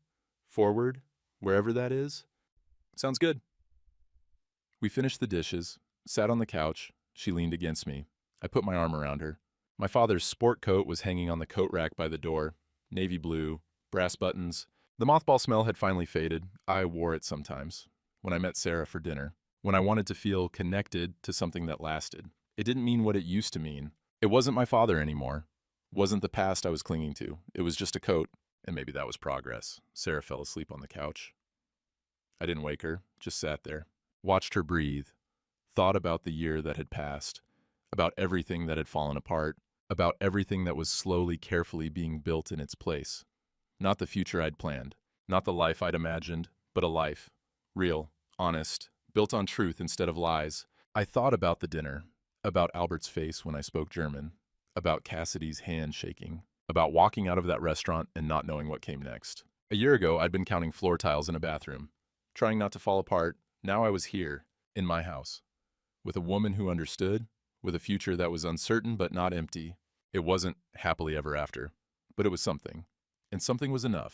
Forward? Wherever that is? Sounds good. We finished the dishes, sat on the couch. She leaned against me. I put my arm around her. My father's sport coat was hanging on the coat rack by the door. Navy blue, brass buttons. The mothball smell had finally faded. I wore it sometimes. When I met Sarah for dinner. When I wanted to feel connected to something that lasted. It didn't mean what it used to mean. It wasn't my father anymore. Wasn't the past I was clinging to. It was just a coat, and maybe that was progress. Sarah fell asleep on the couch. I didn't wake her, just sat there. Watched her breathe. Thought about the year that had passed. About everything that had fallen apart. About everything that was slowly, carefully being built in its place. Not the future I'd planned. Not the life I'd imagined, but a life. Real, honest, built on truth instead of lies. I thought about the dinner. About Albert's face when I spoke German. About Cassidy's hand shaking. About walking out of that restaurant and not knowing what came next. A year ago, I'd been counting floor tiles in a bathroom. Trying not to fall apart. Now I was here, in my house. With a woman who understood. With a future that was uncertain but not empty. It wasn't happily ever after. But it was something. And something was enough.